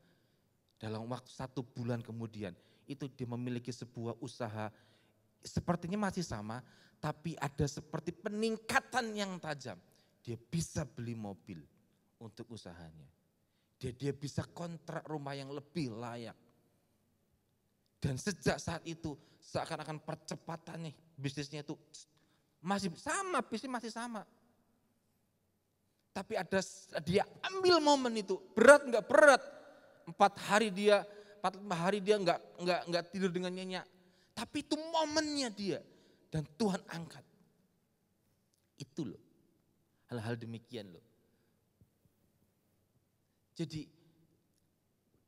E: Dalam waktu 1 bulan kemudian, itu dia memiliki sebuah usaha, sepertinya masih sama, tapi ada seperti peningkatan yang tajam. Dia bisa beli mobil untuk usahanya. Dia bisa kontrak rumah yang lebih layak. Dan sejak saat itu seakan-akan percepatannya bisnisnya itu masih sama, bisnis masih sama. Tapi dia ambil momen itu, berat enggak berat. 4 hari dia, 45 hari dia enggak tidur dengan nyenyak. Tapi itu momennya dia dan Tuhan angkat. Itu loh, hal-hal demikian loh. Jadi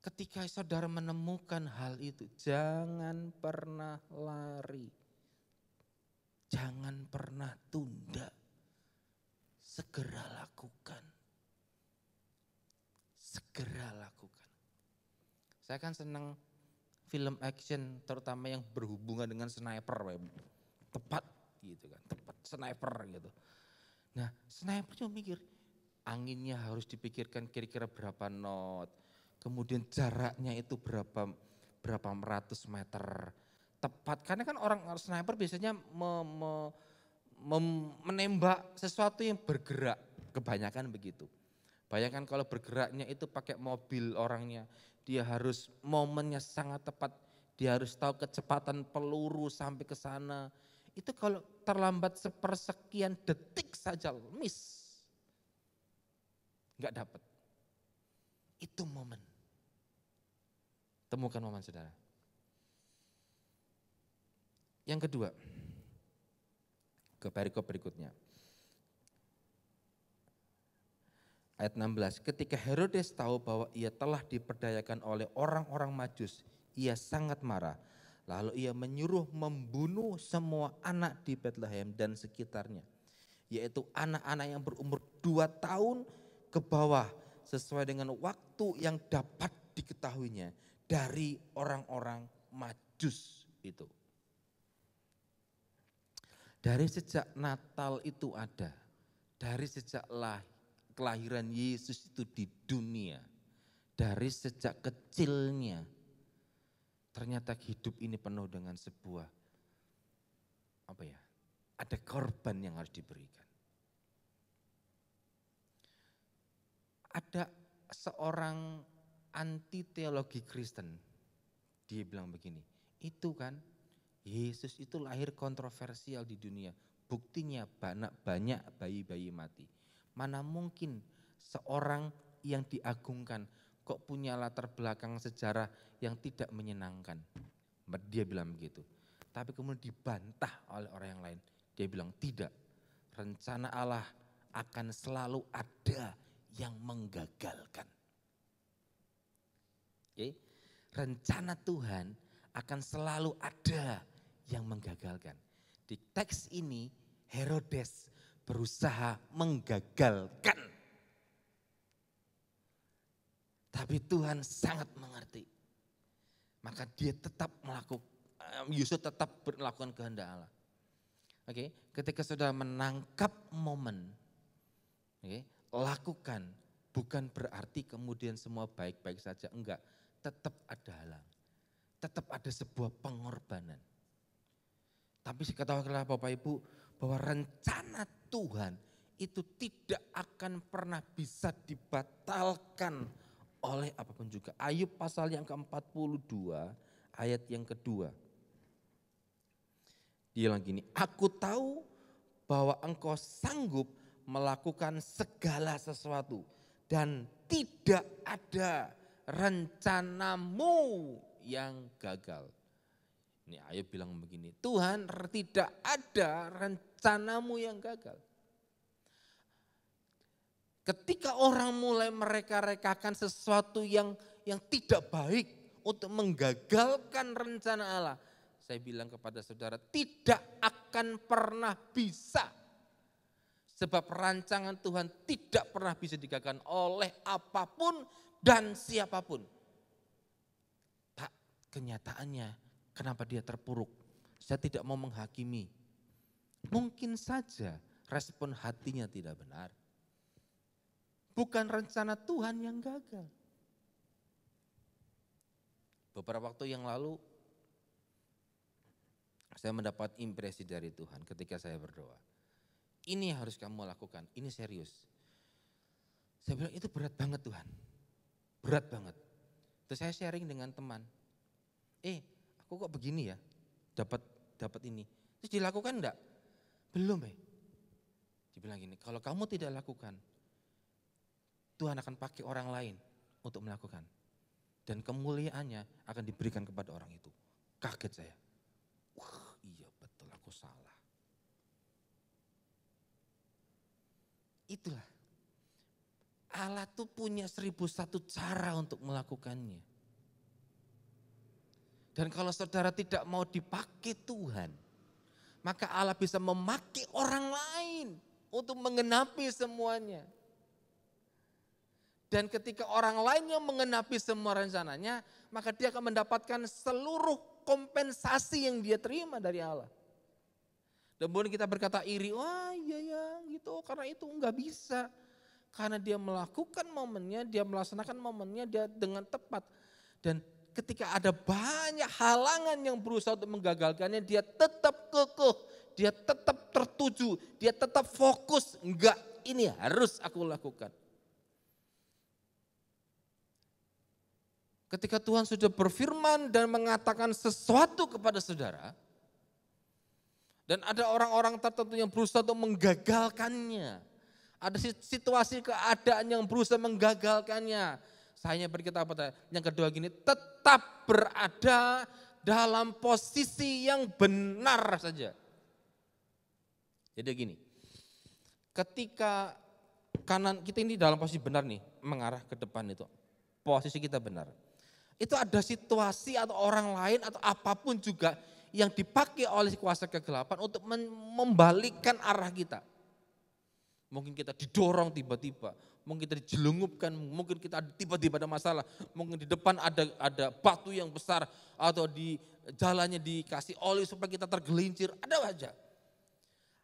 E: ketika saudara menemukan hal itu, jangan pernah lari. Jangan pernah tunda. Segera lakukan. Segera lakukan. Saya kan senang film action terutama yang berhubungan dengan sniper. Tepat gitu kan, tepat sniper gitu. Nah sniper cuma mikir, anginnya harus dipikirkan kira-kira berapa knot. Kemudian jaraknya itu berapa ratus meter. Tepat, karena kan orang sniper biasanya menembak sesuatu yang bergerak. Kebanyakan begitu. Bayangkan kalau bergeraknya itu pakai mobil orangnya. Dia harus momennya sangat tepat. Dia harus tahu kecepatan peluru sampai ke sana. Itu kalau terlambat sepersekian detik saja miss. Enggak dapat. Itu momen. Temukan momen saudara. Yang kedua, ke perikop berikutnya. Ayat 16, ketika Herodes tahu bahwa ia telah diperdayakan oleh orang-orang Majus, ia sangat marah. Lalu ia menyuruh membunuh semua anak di Bethlehem dan sekitarnya. Yaitu anak-anak yang berumur 2 tahun ke bawah sesuai dengan waktu yang dapat diketahuinya dari orang-orang Majus itu. Dari sejak Natal itu ada dari sejak kelahiran Yesus itu di dunia, dari sejak kecilnya, ternyata hidup ini penuh dengan sebuah ada korban yang harus diberikan. Ada seorang anti teologi Kristen, dia bilang begini, itu kan Yesus itu lahir kontroversial di dunia, buktinya banyak bayi-bayi mati. Mana mungkin seorang yang diagungkan kok punya latar belakang sejarah yang tidak menyenangkan. Dia bilang begitu. Tapi kemudian dibantah oleh orang yang lain. Dia bilang tidak, rencana Allah akan selalu ada yang menggagalkan. Oke? Rencana Tuhan akan selalu ada yang menggagalkan. Di teks ini Herodes berusaha menggagalkan. Tapi Tuhan sangat mengerti. Maka dia tetap Yusuf tetap melakukan kehendak Allah. Oke, ketika sudah menangkap momen, lakukan, bukan berarti kemudian semua baik-baik saja, enggak. Tetap ada halang, tetap ada sebuah pengorbanan. Tapi ketahuilah Bapak Ibu bahwa rencana Tuhan itu tidak akan pernah bisa dibatalkan oleh apapun juga. Ayub pasal yang ke-42 ayat yang kedua. Dia bilang gini, aku tahu bahwa engkau sanggup melakukan segala sesuatu dan tidak ada rencanamu yang gagal. Ini Ayub bilang begini, Tuhan tidak ada rencanamu yang gagal. Ketika orang mulai mereka-rekakan sesuatu yang tidak baik untuk menggagalkan rencana Allah, saya bilang kepada saudara, tidak akan pernah bisa. Sebab rancangan Tuhan tidak pernah bisa digagalkan oleh apapun dan siapapun. Tak, kenyataannya kenapa dia terpuruk? Saya tidak mau menghakimi. Mungkin saja respon hatinya tidak benar. Bukan rencana Tuhan yang gagal. Beberapa waktu yang lalu, saya mendapat impresi dari Tuhan ketika saya berdoa. Ini yang harus kamu lakukan, ini serius. Saya bilang itu berat banget Tuhan, berat banget. Terus saya sharing dengan teman, aku kok begini ya, dapat ini. Terus dilakukan enggak? Belum Dibilang gini, kalau kamu tidak lakukan, Tuhan akan pakai orang lain untuk melakukan. Dan kemuliaannya akan diberikan kepada orang itu. Kaget saya. Wah iya betul aku salah. Itulah. Allah tuh punya 1001 cara untuk melakukannya. Dan kalau saudara tidak mau dipakai Tuhan, maka Allah bisa memakai orang lain untuk menggenapi semuanya. Dan ketika orang lain yang menggenapi semua rencananya, maka dia akan mendapatkan seluruh kompensasi yang dia terima dari Allah. Dan kemudian kita berkata iri, wah iya ya gitu, karena itu enggak bisa. Karena dia melakukan momennya, dia melaksanakan momennya dia dengan tepat. Dan ketika ada banyak halangan yang berusaha untuk menggagalkannya, dia tetap kekeh, dia tetap tertuju, dia tetap fokus. Enggak, ini harus aku lakukan. Ketika Tuhan sudah berfirman dan mengatakan sesuatu kepada saudara, dan ada orang-orang tertentu yang berusaha untuk menggagalkannya, ada situasi keadaan yang berusaha menggagalkannya, saya berkata apa? Yang kedua gini, tetap berada dalam posisi yang benar saja. Jadi gini, ketika kanan kita ini dalam posisi benar nih, mengarah ke depan itu, posisi kita benar. Itu ada situasi atau orang lain atau apapun juga yang dipakai oleh kuasa kegelapan untuk membalikkan arah kita. Mungkin kita didorong tiba-tiba, mungkin kita dijelungupkan, mungkin kita tiba-tiba ada masalah, mungkin di depan ada batu yang besar atau di jalannya dikasih oli supaya kita tergelincir, ada aja.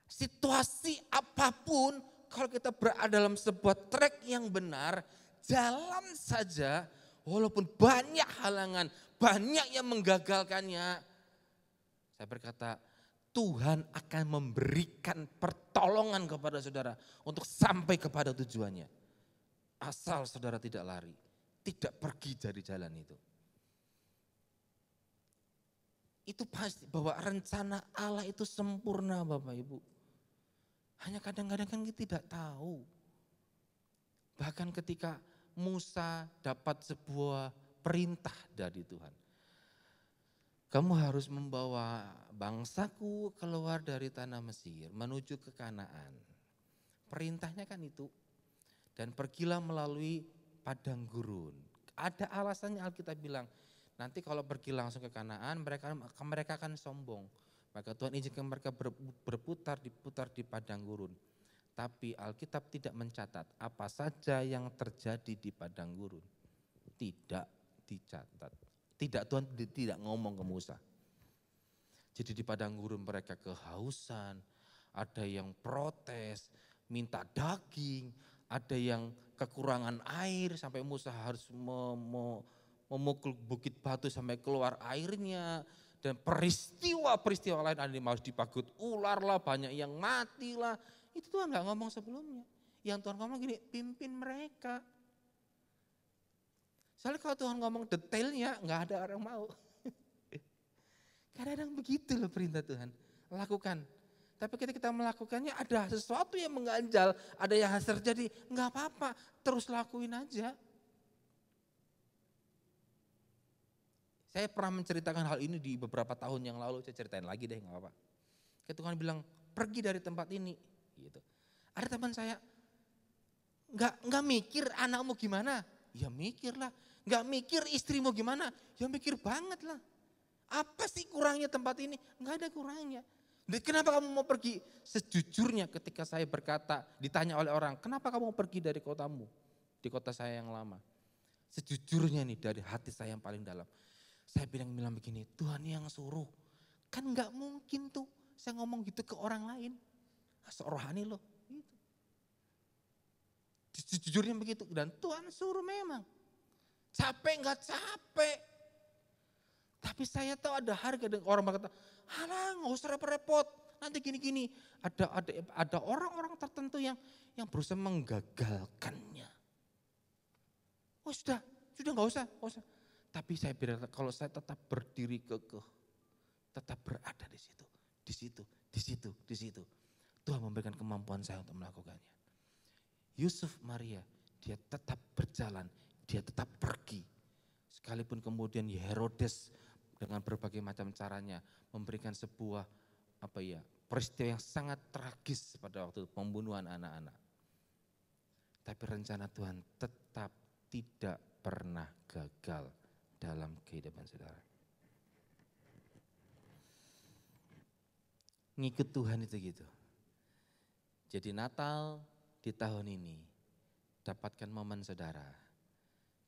E: Situasi apapun kalau kita berada dalam sebuah track yang benar, jalan saja walaupun banyak halangan, banyak yang menggagalkannya. Saya berkata, Tuhan akan memberikan pertolongan kepada saudara untuk sampai kepada tujuannya. Asal saudara tidak lari, tidak pergi dari jalan itu. Itu pasti bahwa rencana Allah itu sempurna Bapak Ibu. Hanya kadang-kadang kan kita tidak tahu. Bahkan ketika Musa dapat sebuah perintah dari Tuhan. Kamu harus membawa bangsaku keluar dari tanah Mesir menuju ke Kanaan. Perintahnya kan itu. Dan pergilah melalui padang gurun. Ada alasannya Alkitab bilang, nanti kalau pergi langsung ke Kanaan mereka akan sombong. Maka Tuhan izinkan mereka diputar di padang gurun. Tapi Alkitab tidak mencatat apa saja yang terjadi di padang gurun. Tidak dicatat. Tuhan tidak ngomong ke Musa. Jadi di padang gurun mereka kehausan, ada yang protes, minta daging, ada yang kekurangan air sampai Musa harus memukul bukit batu sampai keluar airnya. Dan peristiwa-peristiwa lain ada yang harus dipagut ular lah, banyak yang mati lah. Itu Tuhan gak ngomong sebelumnya. Yang Tuhan ngomong gini, pimpin mereka. Soalnya kalau Tuhan ngomong detailnya gak ada orang mau. Kadang-kadang begitu loh perintah Tuhan. Lakukan. Tapi ketika kita melakukannya ada sesuatu yang mengganjal, ada yang harus terjadi. Gak apa-apa, terus lakuin aja. Saya pernah menceritakan hal ini di beberapa tahun yang lalu, saya ceritain lagi deh gak apa-apa. Ketika Tuhan bilang pergi dari tempat ini. Gitu. Ada teman saya nggak mikir anakmu gimana, ya mikir lah. Nggak mikir istrimu gimana, ya mikir banget lah. Apa sih kurangnya tempat ini? Nggak ada kurangnya. Kenapa kamu mau pergi? Sejujurnya ketika saya berkata, ditanya oleh orang, kenapa kamu mau pergi dari kotamu, di kota saya yang lama? Sejujurnya nih dari hati saya yang paling dalam, saya bilang begini, Tuhan yang suruh. Kan nggak mungkin tuh saya ngomong gitu ke orang lain. Rohani loh. Gitu. Sejujurnya begitu. Dan Tuhan suruh memang. Capek nggak capek. Tapi saya tahu ada harga. Dan orang berkata, halah nggak usah repot-repot. Nanti gini-gini. Ada orang-orang tertentu yang berusaha menggagalkannya. Oh sudah nggak usah. Tapi saya bilang kalau saya tetap berdiri kekeh. Tetap berada di situ. Tuhan memberikan kemampuan saya untuk melakukannya. Yusuf Maria, dia tetap berjalan, dia tetap pergi. Sekalipun kemudian Herodes dengan berbagai macam caranya memberikan sebuah peristiwa yang sangat tragis pada waktu pembunuhan anak-anak. Tapi rencana Tuhan tetap tidak pernah gagal dalam kehidupan saudara. Ngikut Tuhan itu gitu. Jadi Natal di tahun ini, dapatkan momen saudara,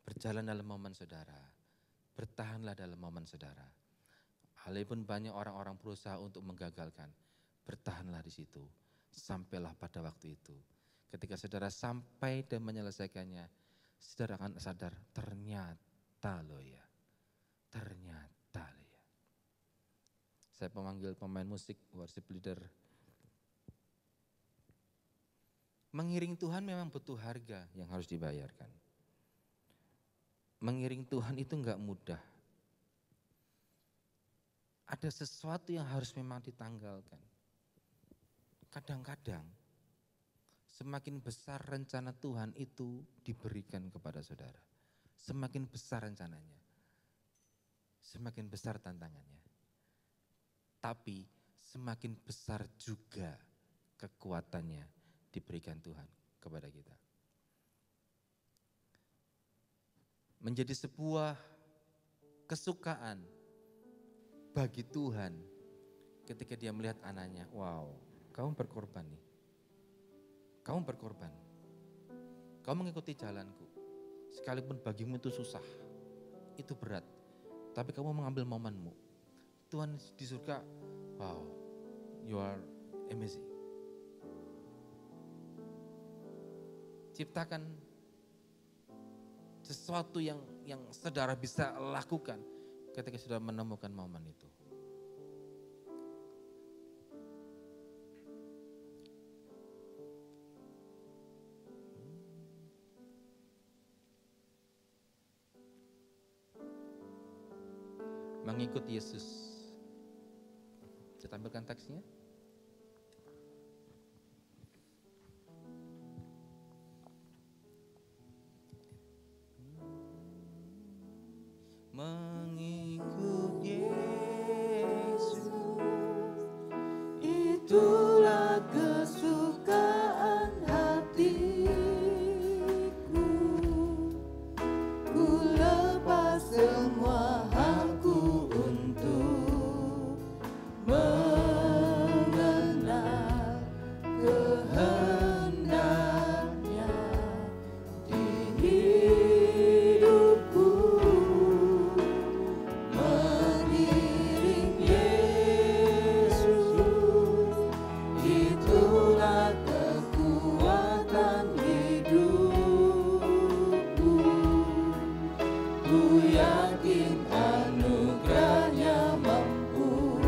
E: berjalan dalam momen saudara, bertahanlah dalam momen saudara. Walaupun banyak orang-orang berusaha untuk menggagalkan, bertahanlah di situ, sampailah pada waktu itu. Ketika saudara sampai dan menyelesaikannya, saudara akan sadar ternyata loh ya. Saya memanggil pemain musik, worship leader. Mengiring Tuhan memang butuh harga yang harus dibayarkan. Mengiring Tuhan itu enggak mudah. Ada sesuatu yang harus memang ditanggalkan. Kadang-kadang semakin besar rencana Tuhan itu diberikan kepada saudara. Semakin besar rencananya, semakin besar tantangannya. Tapi semakin besar juga kekuatannya diberikan Tuhan kepada kita. Menjadi sebuah kesukaan bagi Tuhan ketika dia melihat anaknya, wow, kamu berkorban nih. Kamu berkorban. Kamu mengikuti jalanku. Sekalipun bagimu itu susah, itu berat. Tapi kamu mengambil momenmu. Tuhan di surga, wow, you are amazing. ciptakan sesuatu yang saudara bisa lakukan ketika sudah menemukan momen itu. Mengikut Yesus. Kita tampilkan teksnya. Mengikut Yesus,
F: itulah kesukaan hatiku. Ku lepas semua hakku untuk mengenal kehendaknya di hidupku. Mengiring Yesus, itulah kekuatan hidupku. Ku yakin anugerahnya mampu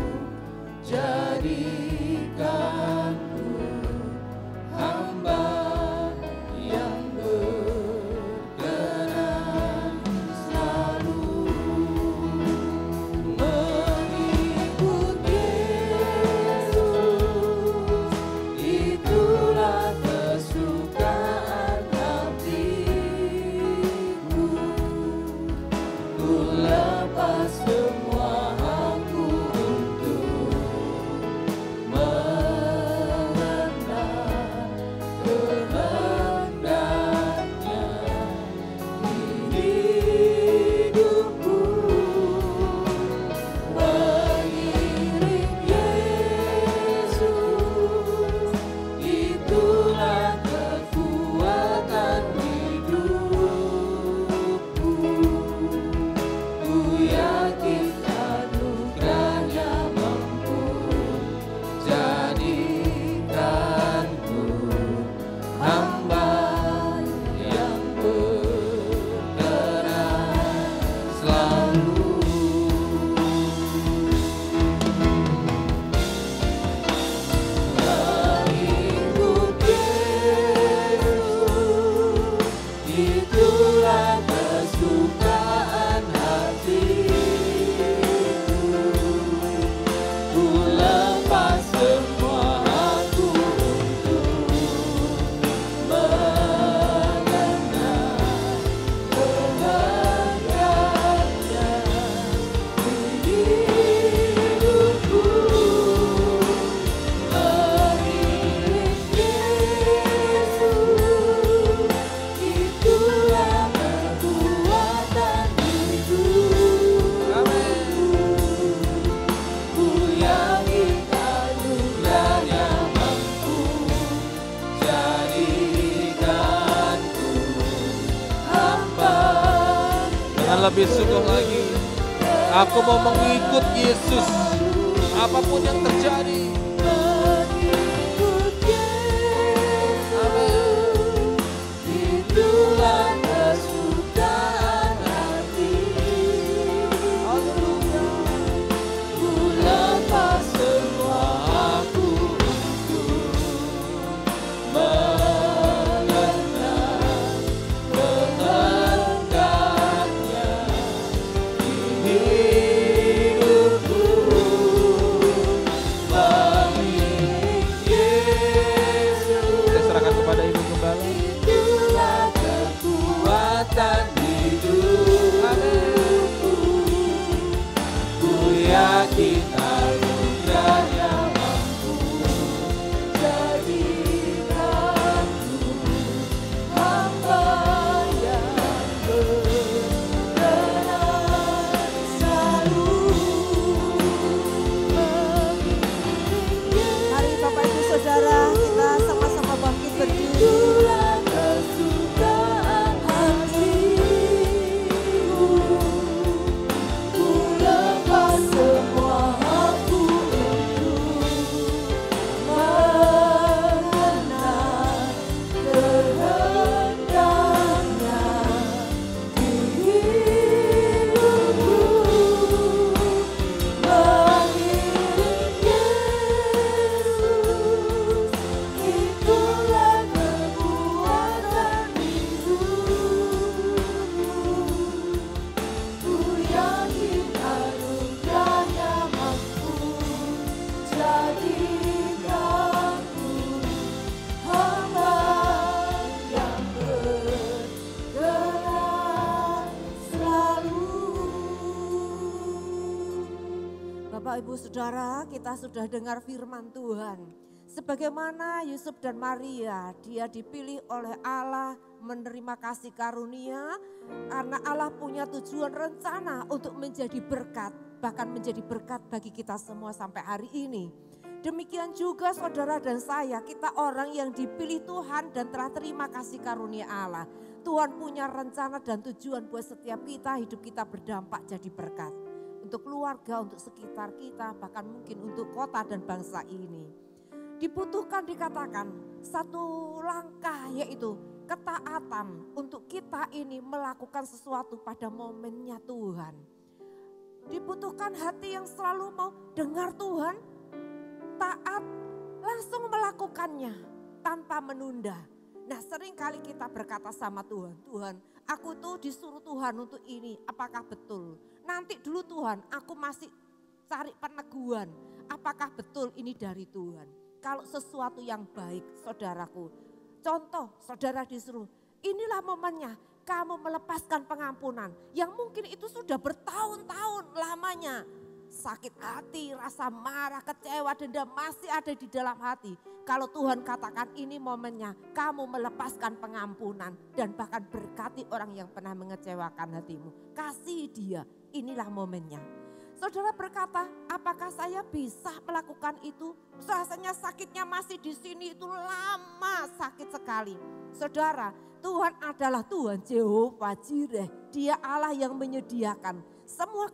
F: jadikanku hamba yang berkenan selalu mengikut Yesus. Itulah kesukaan hatiku. Ku lepas semua hakku untuk mengenal kehendaknya di hidupku. Mengiring Yesus, itulah kekuatan hidupku. Ku yakin anugerahnya mampu jadikanku hamba yang berkenan selalu. Mengikut Yesus, itulah kesukaan hatiku. Ku lepas semua hakku untuk mengenal kehendaknya di hidupku. Mengiring Yesus, itulah kekuatan hidupku. Ku yakin anugerahnya mampu jadikanku hamba.
E: Dengan lebih sungguh lagi, aku mau mengikut Yesus apapun yang terjadi.
F: Mengikut Yesus, itulah kesukaan hatiku. Ku lepas semua hakku untuk mengenal kehendaknya di hidupku.
A: Ibu Saudara, kita sudah dengar firman Tuhan. Sebagaimana Yusuf dan Maria, dia dipilih oleh Allah menerima kasih karunia karena Allah punya tujuan rencana untuk menjadi berkat, bahkan menjadi berkat bagi kita semua sampai hari ini. Demikian juga saudara dan saya, kita orang yang dipilih Tuhan dan telah terima kasih karunia Allah. Tuhan punya rencana dan tujuan buat setiap kita, hidup kita berdampak jadi berkat. Untuk keluarga, untuk sekitar kita, bahkan mungkin untuk kota dan bangsa ini. Dibutuhkan dikatakan satu langkah, yaitu ketaatan untuk kita ini melakukan sesuatu pada momennya Tuhan. Dibutuhkan hati yang selalu mau dengar Tuhan, taat, langsung melakukannya tanpa menunda. Nah, sering kali kita berkata sama Tuhan, Tuhan, aku tuh disuruh Tuhan untuk ini, apakah betul? Nanti dulu Tuhan, aku masih cari peneguhan, apakah betul ini dari Tuhan? Kalau sesuatu yang baik, saudaraku, contoh saudara disuruh, inilah momennya kamu melepaskan pengampunan yang mungkin itu sudah bertahun-tahun lamanya. Sakit hati, rasa marah, kecewa, dendam masih ada di dalam hati. Kalau Tuhan katakan ini momennya kamu melepaskan pengampunan dan bahkan berkati orang yang pernah mengecewakan hatimu. Kasih dia, inilah momennya. Saudara berkata, apakah saya bisa melakukan itu? Rasanya sakitnya masih di sini, itu lama sakit sekali. Saudara, Tuhan adalah Tuhan Jehovah Jireh. Dia Allah yang menyediakan semua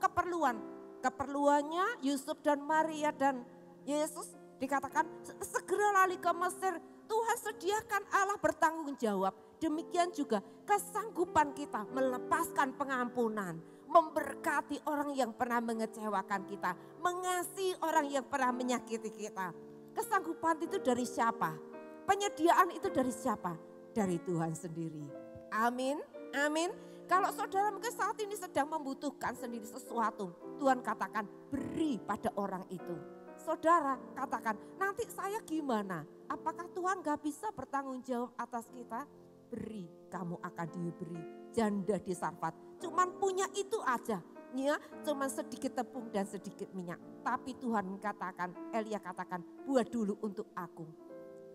A: keperluannya Yusuf dan Maria dan Yesus dikatakan segera lari ke Mesir. Tuhan sediakan, Allah bertanggung jawab. Demikian juga kesanggupan kita melepaskan pengampunan, memberkati orang yang pernah mengecewakan kita, mengasihi orang yang pernah menyakiti kita. Kesanggupan itu dari siapa? Penyediaan itu dari siapa? Dari Tuhan sendiri. Amin, amin. Kalau saudara mungkin saat ini sedang membutuhkan sendiri sesuatu, Tuhan katakan beri pada orang itu. Saudara katakan, nanti saya gimana? Apakah Tuhan gak bisa bertanggung jawab atas kita? Beri, kamu akan diberi. Janda di Sarfat, cuman punya itu aja. Ya, cuman sedikit tepung dan sedikit minyak. Tapi Tuhan katakan, Elia katakan, buat dulu untuk aku.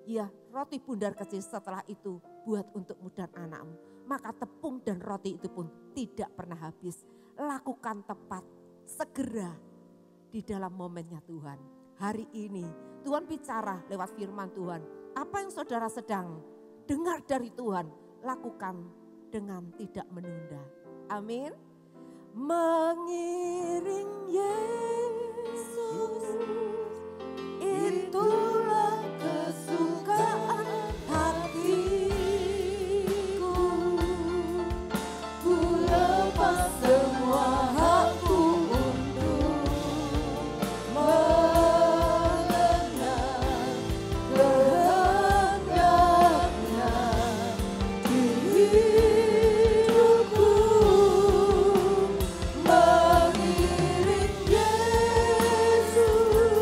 A: Ya, roti bundar kecil, setelah itu buat untukmu dan anakmu. Maka tepung dan roti itu pun tidak pernah habis. Lakukan tepat, segera di dalam momennya Tuhan. Hari ini Tuhan bicara lewat firman Tuhan. Apa yang saudara sedang dengar dari Tuhan, lakukan dengan tidak menunda. Amin. Mengiring Yesus, itulah kesukaan hatiku.
F: Ku lepas semua hakku untuk mengenal kehendaknya di hidupku. Mengiring Yesus,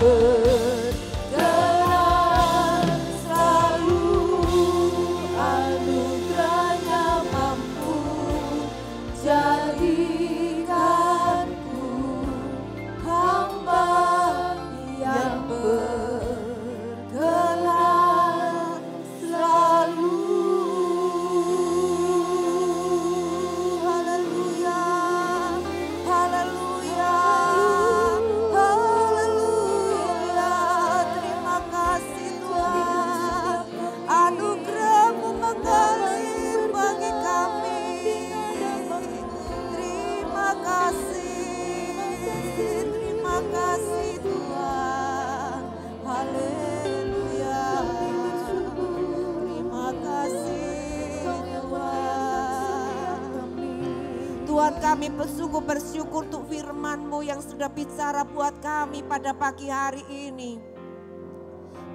F: berkenan, selalu anugerahnya mampu jadikanku hamba yang berkenan selalu. Haleluya, haleluya, haleluya. Terima kasih Tuhan, anugerah-Mu mengalir bagi kami. Terima kasih Tuhan. Haleluya. Terima kasih Tuhan. Tuhan, kami sungguh bersyukur untuk firman-Mu yang sudah bicara buat kami pada pagi hari ini.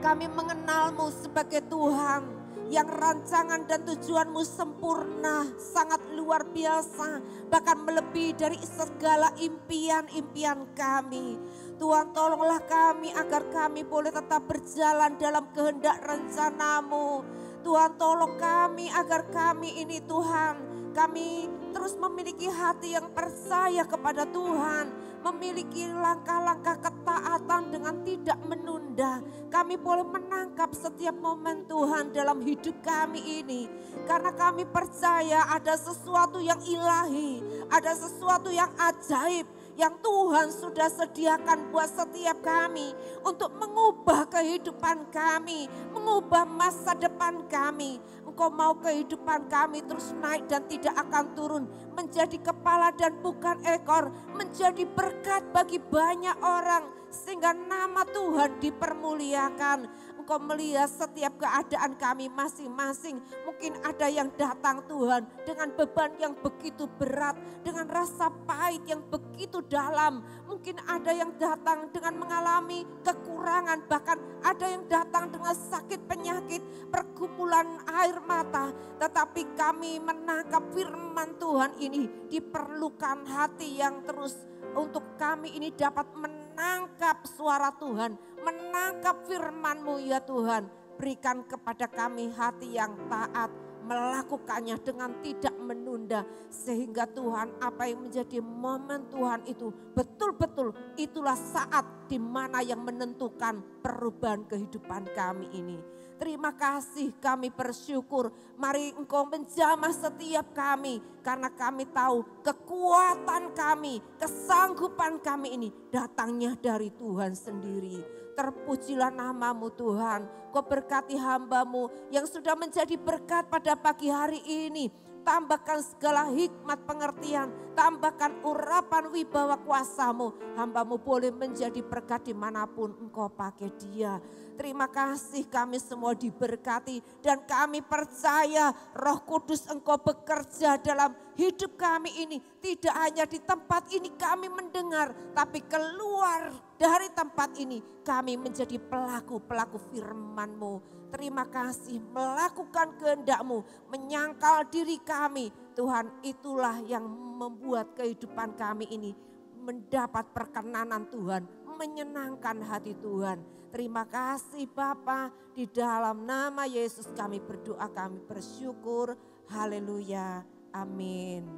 F: Kami mengenal-Mu sebagai Tuhan yang rancangan dan tujuan-Mu sempurna, sangat luar biasa, bahkan melebihi dari segala impian-impian kami. Tuhan, tolonglah kami agar kami boleh tetap berjalan dalam kehendak rencana-Mu. Tuhan, tolong kami agar kami ini Tuhan, kami terus memiliki hati yang percaya kepada Tuhan, memiliki langkah-langkah ketaatan dengan tidak menunda. Kami boleh menangkap setiap momen Tuhan dalam hidup kami ini. Karena kami percaya ada sesuatu yang ilahi, ada sesuatu yang ajaib yang Tuhan sudah sediakan buat setiap kami untuk mengubah kehidupan kami, mengubah masa depan kami. Engkau mau kehidupan kami terus naik dan tidak akan turun, menjadi kepala dan bukan ekor, menjadi berkat bagi banyak orang sehingga nama Tuhan dipermuliakan. Engkau melihat setiap keadaan kami masing-masing. Mungkin ada yang datang Tuhan dengan beban yang begitu berat, dengan rasa pahit yang begitu dalam. Mungkin ada yang datang dengan mengalami kekurangan, bahkan ada yang datang dengan sakit penyakit, pergumulan air mata. Tetapi kami menangkap firman Tuhan ini, diperlukan hati yang terus untuk kami ini dapat menangkap suara Tuhan, menangkap firman-Mu ya Tuhan. Berikan kepada kami hati yang taat, melakukannya dengan tidak menunda. Sehingga Tuhan, apa yang menjadi momen Tuhan itu betul-betul itulah saat di mana yang menentukan perubahan kehidupan kami ini. Terima kasih, kami bersyukur. Mari Engkau menjamah setiap kami. Karena kami tahu kekuatan kami, kesanggupan kami ini datangnya dari Tuhan sendiri. Terpujilah nama-Mu Tuhan. Kau berkati hamba-Mu yang sudah menjadi berkat pada pagi hari ini. Tambahkan segala hikmat pengertian, tambahkan urapan wibawa kuasa-Mu. Hamba-Mu boleh menjadi berkat dimanapun Engkau pakai dia. Terima kasih, kami semua diberkati dan kami percaya Roh Kudus Engkau bekerja dalam hidup kami ini. Tidak hanya di tempat ini kami mendengar, tapi keluar dari tempat ini kami menjadi pelaku-pelaku firman-Mu. Terima kasih, melakukan kehendak-Mu, menyangkal diri kami. Tuhan, itulah yang membuat kehidupan kami ini mendapat perkenanan Tuhan, menyenangkan hati Tuhan. Terima kasih Bapa, di dalam nama Yesus kami berdoa, kami bersyukur. Haleluya, amin.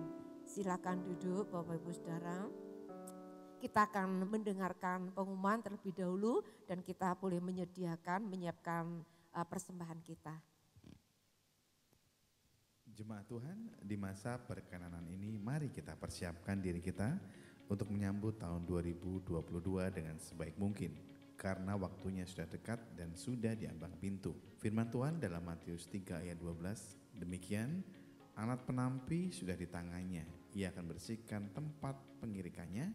F: Silakan duduk Bapak Ibu Saudara. Kita akan mendengarkan pengumuman terlebih dahulu dan kita boleh menyiapkan persembahan kita.
G: Jemaat Tuhan, di masa perkenanan ini mari kita persiapkan diri kita untuk menyambut tahun 2022 dengan sebaik mungkin. Karena waktunya sudah dekat dan sudah di ambang pintu. Firman Tuhan dalam Matius 3 ayat 12, demikian alat penampi sudah di tangannya. Ia akan bersihkan tempat pengirikannya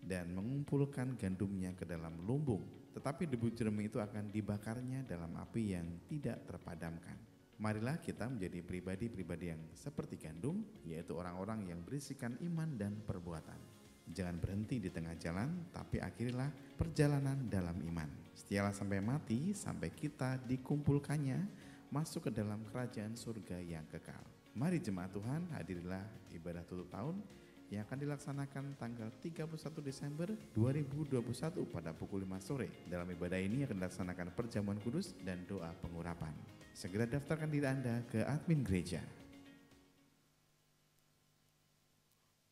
G: dan mengumpulkan gandumnya ke dalam lumbung. Tetapi debu jerami itu akan dibakarnya dalam api yang tidak terpadamkan. Marilah kita menjadi pribadi-pribadi yang seperti gandum, yaitu orang-orang yang berisikan iman dan perbuatan. Jangan berhenti di tengah jalan, tapi akhirilah perjalanan dalam iman. Setialah sampai mati, sampai kita dikumpulkannya masuk ke dalam kerajaan surga yang kekal. Mari jemaat Tuhan, hadirilah ibadah tutup tahun yang akan dilaksanakan tanggal 31 Desember 2021 pada pukul 5 sore. Dalam ibadah ini akan dilaksanakan perjamuan kudus dan doa pengurapan. Segera daftarkan diri Anda ke admin gereja.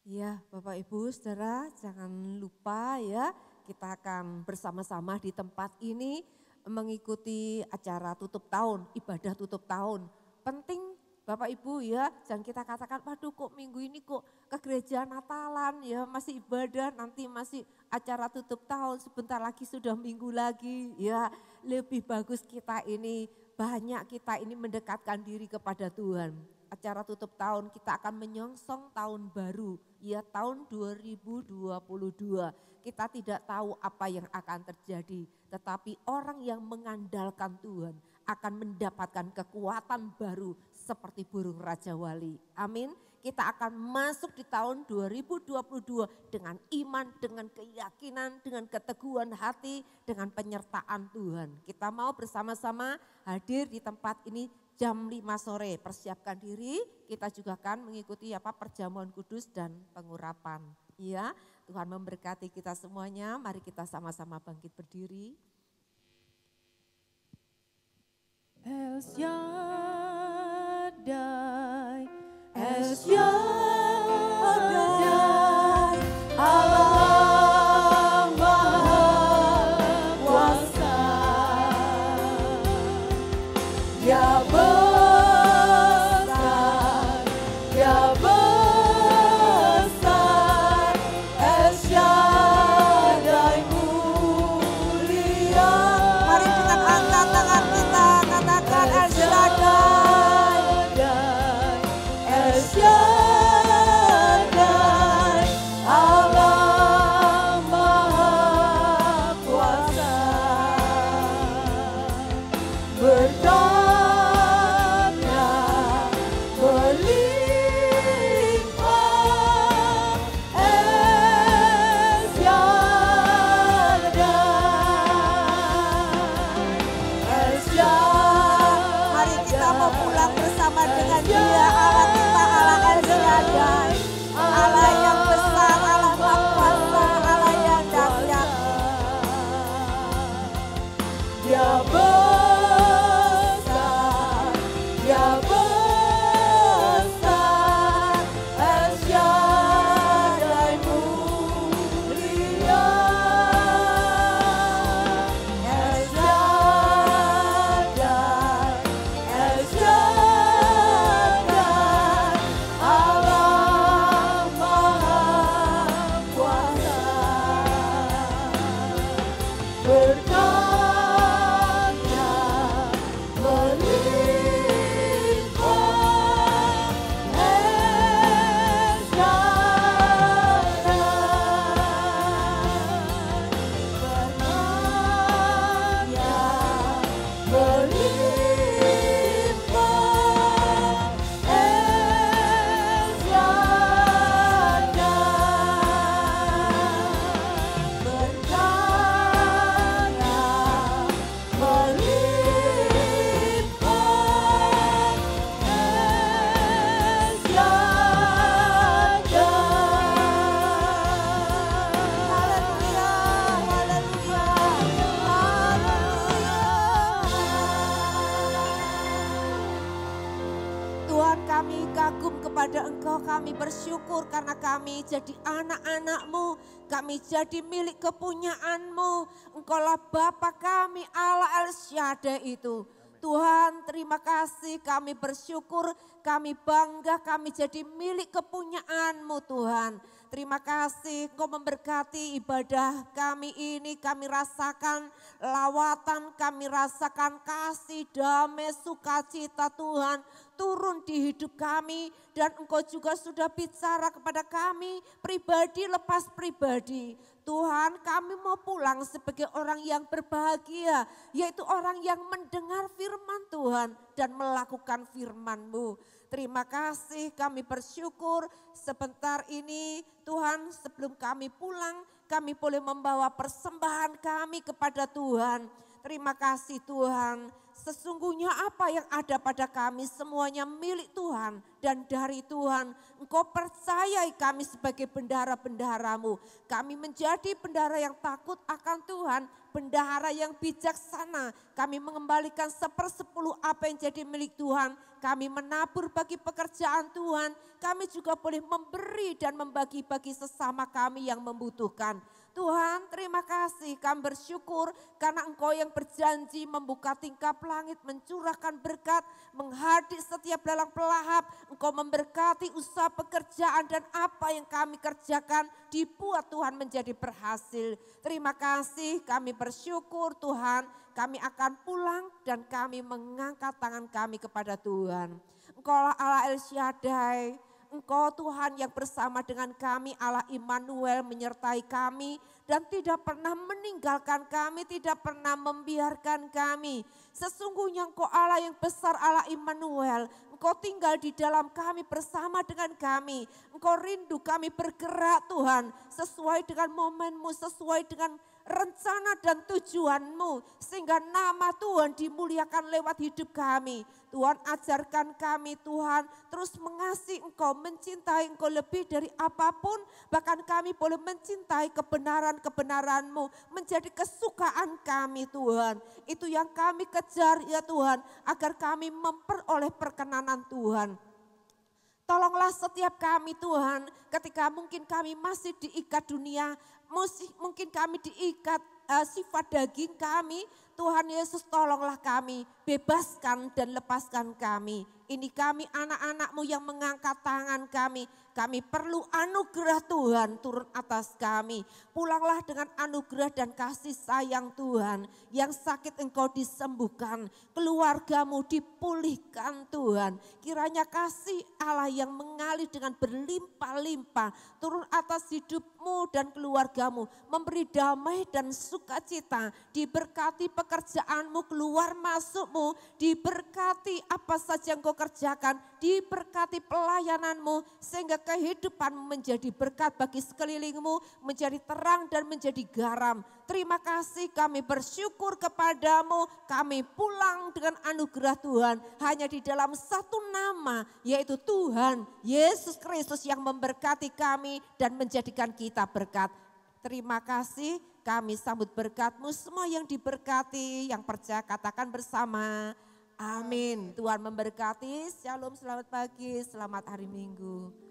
F: Ya, Bapak Ibu Saudara, jangan lupa ya, kita akan bersama-sama di tempat ini mengikuti acara tutup tahun, ibadah tutup tahun. Penting Bapak Ibu ya, jangan kita katakan, waduh kok minggu ini kok ke gereja Natalan ya, masih ibadah, nanti masih acara tutup tahun, sebentar lagi sudah minggu lagi ya. Lebih bagus kita ini, banyak kita ini mendekatkan diri kepada Tuhan. Acara tutup tahun kita akan menyongsong tahun baru, ya tahun 2022. Kita tidak tahu apa yang akan terjadi, tetapi orang yang mengandalkan Tuhan akan mendapatkan kekuatan baru seperti burung Raja Wali. Amin. Kita akan masuk di tahun 2022 dengan iman, dengan keyakinan, dengan keteguhan hati, dengan penyertaan Tuhan. Kita mau bersama-sama hadir di tempat ini jam 5 sore. Persiapkan diri, kita juga akan mengikuti perjamuan kudus dan pengurapan. Ya, Tuhan memberkati kita semuanya. Mari kita sama-sama bangkit berdiri.
H: El Shaddai, El Shaddai, Allah Maha Kuasa, Ya besar, Ya besar, El Shaddai mulia.
F: Mari dengan angkat tangan kita katakan El Shaddai,
H: El Shaddai, Allah Maha Kuasa, berkatnya berlimpah, El Shaddai.
F: mari kita mau pulang bersama dengan Dia, Allah kita, Allah El Shaddai, Allah yang besar, Allah Maha Kuasa, Allah yang dahsyat.
H: Ya besar, Ya besar, El Shaddai mulia, El Shaddai, El Shaddai, Allah Maha Kuasa, berkatnya berlimpah, El Shaddai, berkatnya berlimpah, El Shaddai, berkatnya
F: Tuhan, kami kagum kepada Engkau, kami bersyukur karena kami jadi anak-anak-Mu, kami jadi milik kepunyaan-Mu. Engkaulah Bapa kami, Allah El Shaddai itu. Tuhan, terima kasih, kami bersyukur, kami bangga, kami jadi milik kepunyaan-Mu Tuhan. Terima kasih Engkau memberkati ibadah kami ini, kami rasakan lawatan, kami rasakan kasih, damai, sukacita Tuhan turun di hidup kami. Dan Engkau juga sudah bicara kepada kami pribadi lepas pribadi. Tuhan, kami mau pulang sebagai orang yang berbahagia, yaitu orang yang mendengar firman Tuhan dan melakukan firman-Mu. Terima kasih, kami bersyukur sebentar ini Tuhan, sebelum kami pulang kami boleh membawa persembahan kami kepada Tuhan. Terima kasih Tuhan, Sesungguhnya apa yang ada pada kami semuanya milik Tuhan dan dari Tuhan. Engkau percayai kami sebagai bendahara-bendaharamu. Kami menjadi bendahara yang takut akan Tuhan, bendahara yang bijaksana. Kami mengembalikan 1/10 apa yang jadi milik Tuhan. Kami menabur bagi pekerjaan Tuhan. Kami juga boleh memberi dan membagi-bagi sesama kami yang membutuhkan. Tuhan, terima kasih, kami bersyukur karena Engkau yang berjanji membuka tingkap langit, mencurahkan berkat, menghadir setiap dalang pelahap. Engkau memberkati usaha pekerjaan dan apa yang kami kerjakan dibuat Tuhan menjadi berhasil. Terima kasih, kami bersyukur Tuhan, kami akan pulang dan kami mengangkat tangan kami kepada Tuhan. Engkau Allah El Shaddai. Engkau Tuhan yang bersama dengan kami, Allah Immanuel menyertai kami dan tidak pernah meninggalkan kami, tidak pernah membiarkan kami. Sesungguhnya Engkau Allah yang besar, Allah Immanuel. Engkau tinggal di dalam kami bersama dengan kami. Engkau rindu kami bergerak Tuhan sesuai dengan momenmu, sesuai dengan rencana dan tujuanmu. Sehingga nama Tuhan dimuliakan lewat hidup kami. Tuhan ajarkan kami Tuhan terus mengasihi Engkau, mencintai Engkau lebih dari apapun. Bahkan kami boleh mencintai kebenaran-kebenaran-Mu menjadi kesukaan kami Tuhan. Itu yang kami kejar ya Tuhan agar kami memperoleh perkenanan Tuhan. Tolonglah setiap kami Tuhan ketika mungkin kami masih diikat dunia, mungkin kami diikat sifat daging kami. Tuhan Yesus tolonglah kami, bebaskan dan lepaskan kami. Ini kami anak-anak-Mu yang mengangkat tangan kami. Kami perlu anugerah Tuhan turun atas kami. Pulanglah dengan anugerah dan kasih sayang Tuhan. Yang sakit Engkau disembuhkan. Keluarga-Mu dipulihkan Tuhan. Kiranya kasih Allah yang mengalir dengan berlimpah-limpah. Turun atas hidup-Mu dan keluarga-Mu. Memberi damai dan sukacita. Diberkati pekerjaan-Mu, keluar masuk-Mu. Diberkati apa saja yang Engkau kerjakan. Diberkati pelayanan-Mu. Sehingga kehidupan menjadi berkat bagi sekelilingmu, menjadi terang dan menjadi garam. Terima kasih, kami bersyukur kepadamu, kami pulang dengan anugerah Tuhan. Hanya di dalam satu nama, yaitu Tuhan Yesus Kristus yang memberkati kami dan menjadikan kita berkat. Terima kasih, kami sambut berkat-Mu, semua yang diberkati, yang percaya katakan bersama. Amin. Tuhan memberkati, shalom, selamat pagi, selamat hari Minggu.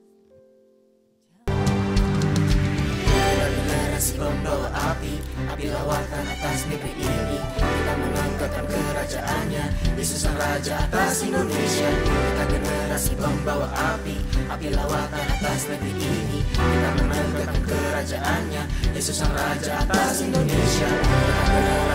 I: Generasi pembawa api lawatan atas negeri ini. Kita mengangkatkan kerajaannya, Yesus Sang Raja atas Indonesia. Kita generasi pembawa api lawatan atas negeri ini. Kita mengangkatkan kerajaannya, Yesus Sang Raja atas Indonesia. Kita